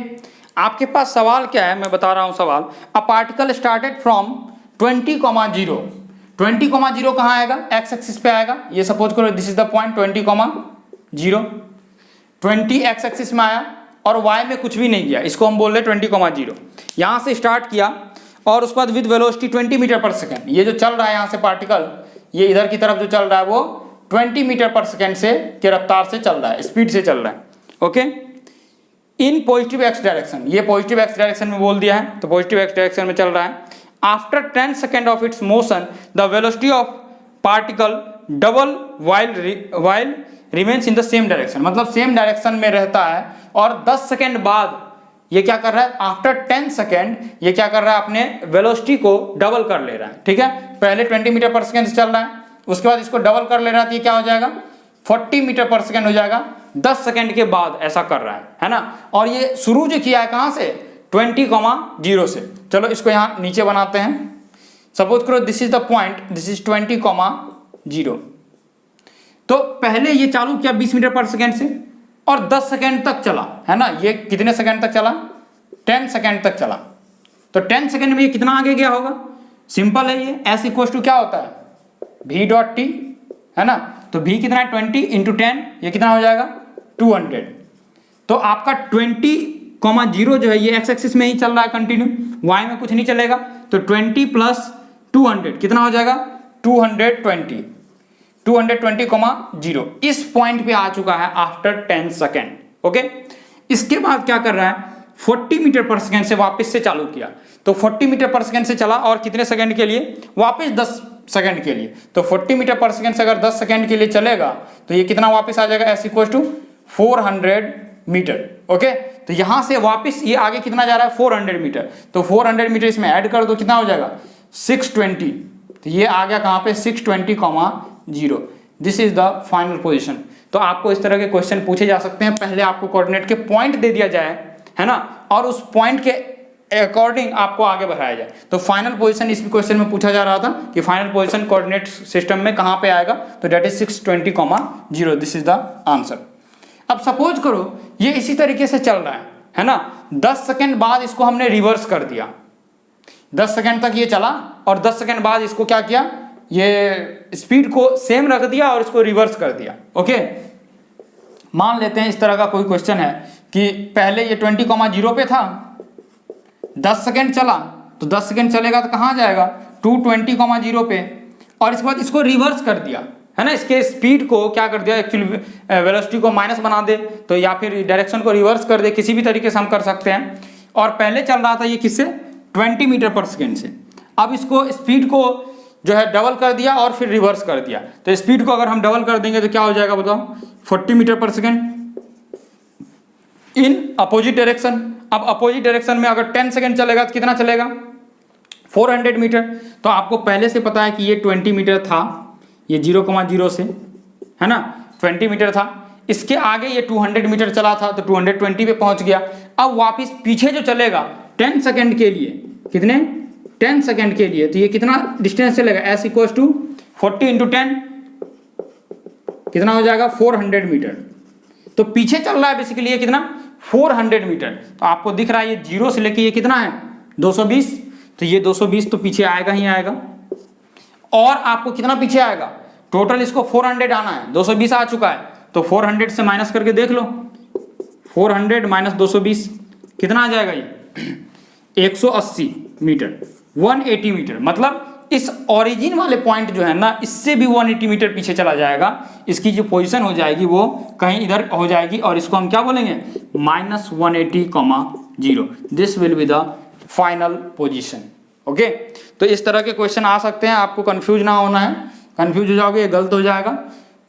Speaker 1: आपके पास सवाल क्या है, मैं बता रहा हूं सवाल। अ पार्टिकल स्टार्टेड फ्रॉम 20,0, 20,0 कहाँ आएगा, एक्स एक्सिस पे आएगा। ये सपोज करो this is the point 20,0, 20 x axis में आया और वाई में कुछ भी नहीं किया, इसको हम बोल रहे 20,0। यहाँ से स्टार्ट किया और उसके बाद with velocity 20 metre per second, ये जो चल रहा है यहाँ से पार्टिकल, ये इधर की तरफ जो चल रहा है वो 20 मीटर पर सेकेंड से के रफ्तार से चल रहा है, स्पीड से चल रहा है, okay. In positive x direction, ये पॉजिटिव एक्स डायरेक्शन में बोल दिया है, तो पॉजिटिव एक्स डायरेक्शन में चल रहा है। After 10 second of its motion the velocity of particle double while remains in the same direction, मतलब सेम डायरेक्शन में रहता है और 10 सेकेंड बाद ये क्या कर रहा है, आफ्टर 10 सेकेंड ये क्या कर रहा है, अपने वेलोसिटी को डबल कर ले रहा है। ठीक है, पहले 20 मीटर पर सेकेंड से चल रहा है, उसके बाद इसको डबल कर ले रहा है, तो ये क्या हो जाएगा 40 मीटर पर सेकेंड हो जाएगा 10 सेकेंड के बाद ऐसा कर रहा है ना। और ये शुरू जो किया है कहां से, 20,0 से। चलो इसको यहां नीचे बनाते हैं। सपोज करो this is the point, this is 20,0। तो पहले ये चालू किया 20 मीटर पर सेकेंड से और 10 सेकेंड तक चला, है ना। ये कितने सेकेंड तक चला, 10 सेकेंड तक चला। तो 10 सेकेंड में ये कितना आगे गया होगा, सिंपल है, ये एस इक्वल टू क्या होता है, v डॉट टी, है ना। तो v कितना है 20 इंटू 10, ये कितना हो जाएगा 200। तो आपका 20,0 जो है ये एक्स एक्सिस में ही चल रहा है कंटिन्यू, y में कुछ नहीं चलेगा। तो 20 प्लस 200 कितना हो जाएगा 220,0 इस पॉइंट पे आ चुका है आफ्टर 10 सेकेंड। ओके, इसके बाद क्या कर रहा है, 40 मीटर पर सेकेंड से वापस से चालू किया। तो 40 मीटर पर सेकेंड से चला और कितने सेकंड के लिए, वापस 10 सेकंड के लिए। तो 40 मीटर पर सेकेंड से अगर 10 सेकंड के लिए चलेगा तो ये कितना वापस आ जाएगा, s equal to 400 meter. Okay, तो यहां से वापस ये आगे कितना जा रहा है 400 मीटर। तो 400 मीटर इसमें ऐड कर दो, कितना हो जाएगा 620। तो ये आ गया कहां पे 620,0। This is the final position. तो आपको इस तरह के क्वेश्चन पूछे जा सकते हैं, पहले आपको कोऑर्डिनेट के पॉइंट दे दिया जाए, है ना, और उस पॉइंट के अकॉर्डिंग आपको आगे बढ़ाया जाए। तो फाइनल पोजीशन इस क्वेश्चन में पूछा जा रहा था कि फाइनल पोजीशन कोऑर्डिनेट सिस्टम में कहां पे आएगा, तो that is 620,0। This is the answer. अब सपोज करो ये इसी तरीके से चल रहा है ना, 10 सेकंड बाद इसको हमने रिवर्स कर दिया। 10 सेकंड तक ये चला और 10 सेकंड बाद इसको क्या किया, ये स्पीड को सेम रख दिया और इसको रिवर्स कर दिया। ओके, मान लेते हैं इस तरह का कोई क्वेश्चन है कि पहले ये 20,0 पे था, 10 सेकंड चला, तो 10 सेकंड चलेगा तो कहाँ जाएगा 220,0 पे, और इसके बाद इसको रिवर्स कर दिया, है ना। इसके स्पीड को क्या कर दिया, एक्चुअली वेलोसिटी को माइनस बना दे तो, या फिर डायरेक्शन को रिवर्स कर दे, किसी भी तरीके से हम कर सकते हैं। और पहले चल रहा था ये किससे, 20 मीटर पर सेकेंड से। अब इसको स्पीड को जो है डबल कर दिया और फिर रिवर्स कर दिया। तो स्पीड को अगर हम डबल कर देंगे तो क्या हो जाएगा बताओ, 40 metre per second in opposite direction. अब अपोजिट डायरेक्शन में अगर 10 सेकेंड चलेगा तो कितना चलेगा 400 मीटर। तो आपको पहले से पता है कि ये 20 मीटर था, ये 0,0 से, है ना, 20 मीटर था। इसके आगे ये 200 मीटर चला था तो 220 पे पहुंच गया। अब वापस पीछे जो चलेगा 10 सेकेंड के लिए, कितने 10 सेकेंड के लिए, तो ये कितना डिस्टेंस चलेगा, एस इक्वल टू 40 इंटू 10 कितना हो जाएगा 400 मीटर। तो पीछे चल रहा है बेसिकली ये कितना 400 मीटर। तो आपको दिख रहा है ये 0 से लेके ये कितना है 220, तो ये 220 तो पीछे आएगा ही आएगा। और आपको कितना पीछे आएगा, टोटल इसको 400 आना है, 220 आ चुका है, तो 400 से माइनस करके देख लो, 400 माइनस 220 कितना आ जाएगा, ये 180 मीटर, 180 मीटर। मतलब इस ओरिजिन वाले पॉइंट जो है ना, इससे भी 180 मीटर पीछे चला जाएगा। इसकी जो पोजीशन हो जाएगी वो कहीं इधर हो जाएगी, और इसको हम क्या बोलेंगे -180,0। This will be the final position. Okay, तो इस तरह के क्वेश्चन आ सकते हैं, आपको कंफ्यूज ना होना है। कंफ्यूज हो जाओगे ये गलत हो जाएगा,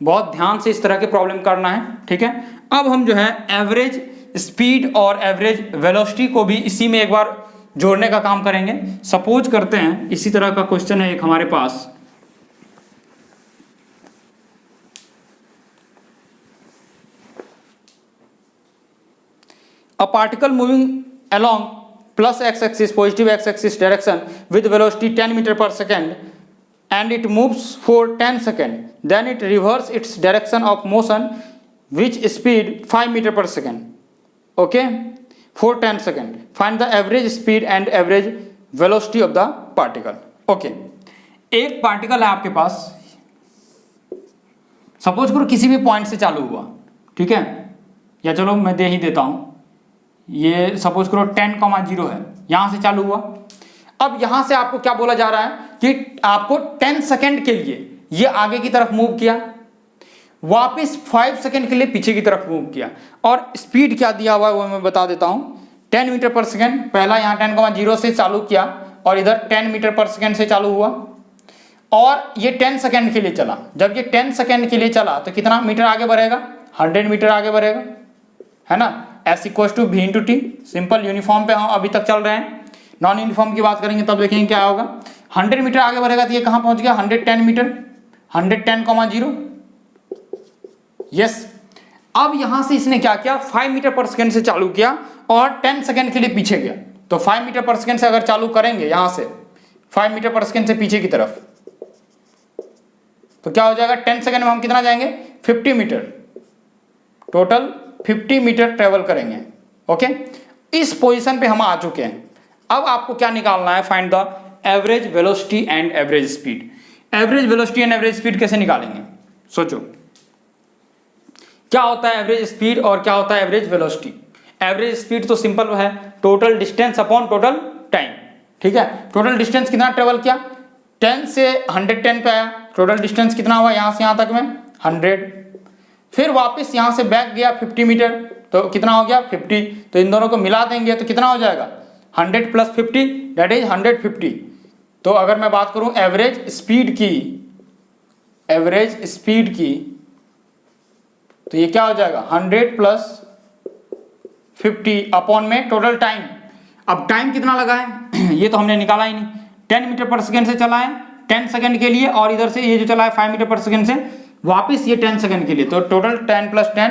Speaker 1: बहुत ध्यान से इस तरह के प्रॉब्लम करना है। ठीक है, अब हम जो है एवरेज स्पीड और एवरेज वेलोसिटी को भी इसी में एक बार जोड़ने का काम करेंगे। सपोज करते हैं इसी तरह का क्वेश्चन है एक हमारे पास, a particle moving along plus X axis positive X axis direction with velocity 10 metre per second and it moves for 10 seconds, then it reverses its direction of motion which speed 5 meter per second, okay, for 10 seconds. Find the average speed and average velocity of the particle. okay, एक particle है आपके पास, suppose करो किसी भी point से चालू हुआ, ठीक है, या चलो मैं दे ही देता हूं, ये सपोज करो 10,0 है, यहां से चालू हुआ। अब यहां से आपको क्या बोला जा रहा है कि आपको 10 सेकेंड के लिए ये आगे की तरफ मूव किया, वापस 5 सेकंड के लिए पीछे की तरफ मूव किया, और स्पीड क्या दिया हुआ है वो मैं बता देता हूँ, 10 मीटर पर सेकंड। पहला यहाँ 10,0 से चालू किया और इधर 10 मीटर पर सेकंड से चालू हुआ, और ये 10 सेकंड के लिए चला। जब ये 10 सेकंड के लिए चला तो कितना मीटर आगे बढ़ेगा, 100 मीटर आगे बढ़ेगा, है ना। S = V × T, simple. Uniform पे हम अभी तक चल रहे हैं, नॉन यूनिफॉर्म की बात करेंगे तब देखेंगे क्या होगा। 100 मीटर आगे बढ़ेगा तो ये कहाँ पहुंच गया, 110 मीटर, 110,0। यस। अब यहां से इसने क्या किया, 5 मीटर पर सेकंड से चालू किया और 10 सेकंड के लिए पीछे गया। तो 5 मीटर पर सेकंड से अगर चालू करेंगे यहां से 5 मीटर पर सेकंड से पीछे की तरफ, तो क्या हो जाएगा, 10 सेकंड में हम कितना जाएंगे, 50 मीटर, टोटल 50 मीटर ट्रेवल करेंगे। ओके, इस पोजीशन पे हम आ चुके हैं। अब आपको क्या निकालना है, find the average velocity and average speed. Average velocity and average speed कैसे निकालेंगे, सोचो। क्या होता है एवरेज स्पीड और क्या होता है एवरेज वेलोसिटी। एवरेज स्पीड तो सिंपल है, total distance upon total time. ठीक है, टोटल डिस्टेंस कितना ट्रेवल किया, 10 से 110 पे आया, टोटल डिस्टेंस कितना हुआ यहां से यहां तक में 100। फिर वापस यहां से बैक गया 50 मीटर, तो कितना हो गया 50। तो इन दोनों को मिला देंगे तो कितना हो जाएगा, 100 + 50 दैट इज 150। तो अगर मैं बात करूं एवरेज स्पीड की, तो ये क्या हो जाएगा, 100 + 50 अपॉन में टोटल टाइम। अब टाइम कितना लगा है ये तो हमने निकाला ही नहीं। 10 मीटर पर सेकंड से चला है 10 सेकंड के लिए, और इधर से ये जो चला है 5 मीटर पर सेकंड से वापस ये 10 सेकंड के लिए, तो टोटल 10 + 10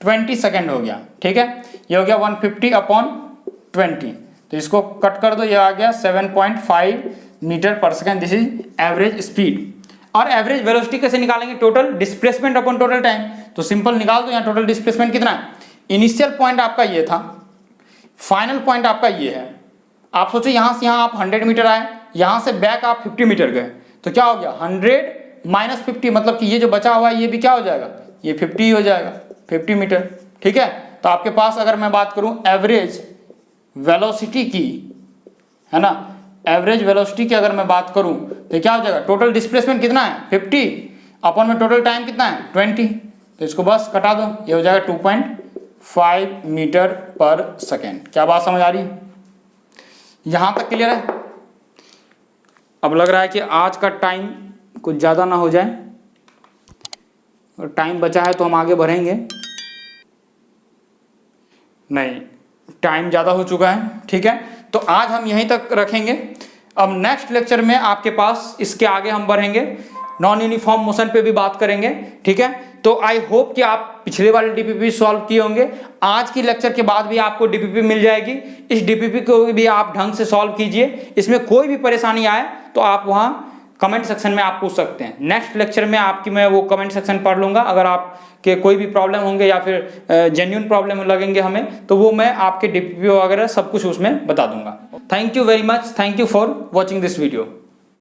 Speaker 1: 20 सेकंड हो गया। ठीक है, ये हो गया 150/20। तो इसको कट कर दो, ये आ गया 7.5 मीटर पर second. This is average speed. और एवरेज वेलोसिटी कैसे निकालेंगे, total displacement upon total time. तो सिंपल निकाल दो, यहाँ टोटल डिस्प्लेसमेंट कितना है, इनिशियल पॉइंट आपका ये था, फाइनल पॉइंट आपका ये है। आप सोचो यहाँ से यहाँ आप 100 मीटर आए, यहाँ से बैक आप 50 मीटर गए, तो क्या हो गया 100 - 50, मतलब कि ये जो बचा हुआ है ये भी क्या हो जाएगा, ये 50 हो जाएगा, 50 मीटर। ठीक है, तो आपके पास अगर मैं बात करूं एवरेज वेलोसिटी की, है ना, एवरेज वेलोसिटी की अगर मैं बात करूं तो क्या हो जाएगा, टोटल डिस्प्लेसमेंट कितना है 50 अपॉन में टोटल टाइम कितना है 20। तो इसको बस कटा दो, ये हो जाएगा 2.5 मीटर पर सेकेंड। क्या बात समझ आ रही है, यहां तक क्लियर है। अब लग रहा है कि आज का टाइम कुछ ज़्यादा ना हो जाए, और टाइम बचा है तो हम आगे बढ़ेंगे। नहीं, टाइम ज़्यादा हो चुका है। ठीक है, तो आज हम यहीं तक रखेंगे। अब नेक्स्ट लेक्चर में आपके पास इसके आगे हम बढ़ेंगे, नॉन यूनिफॉर्म मोशन पे भी बात करेंगे। ठीक है, तो आई होप कि आप पिछले वाले डीपीपी सॉल्व किए होंगे। आज की लेक्चर के बाद भी आपको डीपीपी मिल जाएगी, इस डीपीपी को भी आप ढंग से सॉल्व कीजिए। इसमें कोई भी परेशानी आए तो आप वहाँ कमेंट सेक्शन में आप पूछ सकते हैं। नेक्स्ट लेक्चर में आपकी मैं वो कमेंट सेक्शन पढ़ लूँगा। अगर आपके कोई भी प्रॉब्लम होंगे या फिर जेन्युइन प्रॉब्लम लगेंगे हमें, तो वो मैं आपके डीपीपी वगैरह सब कुछ उसमें बता दूंगा। Thank you very much, thank you for watching this video.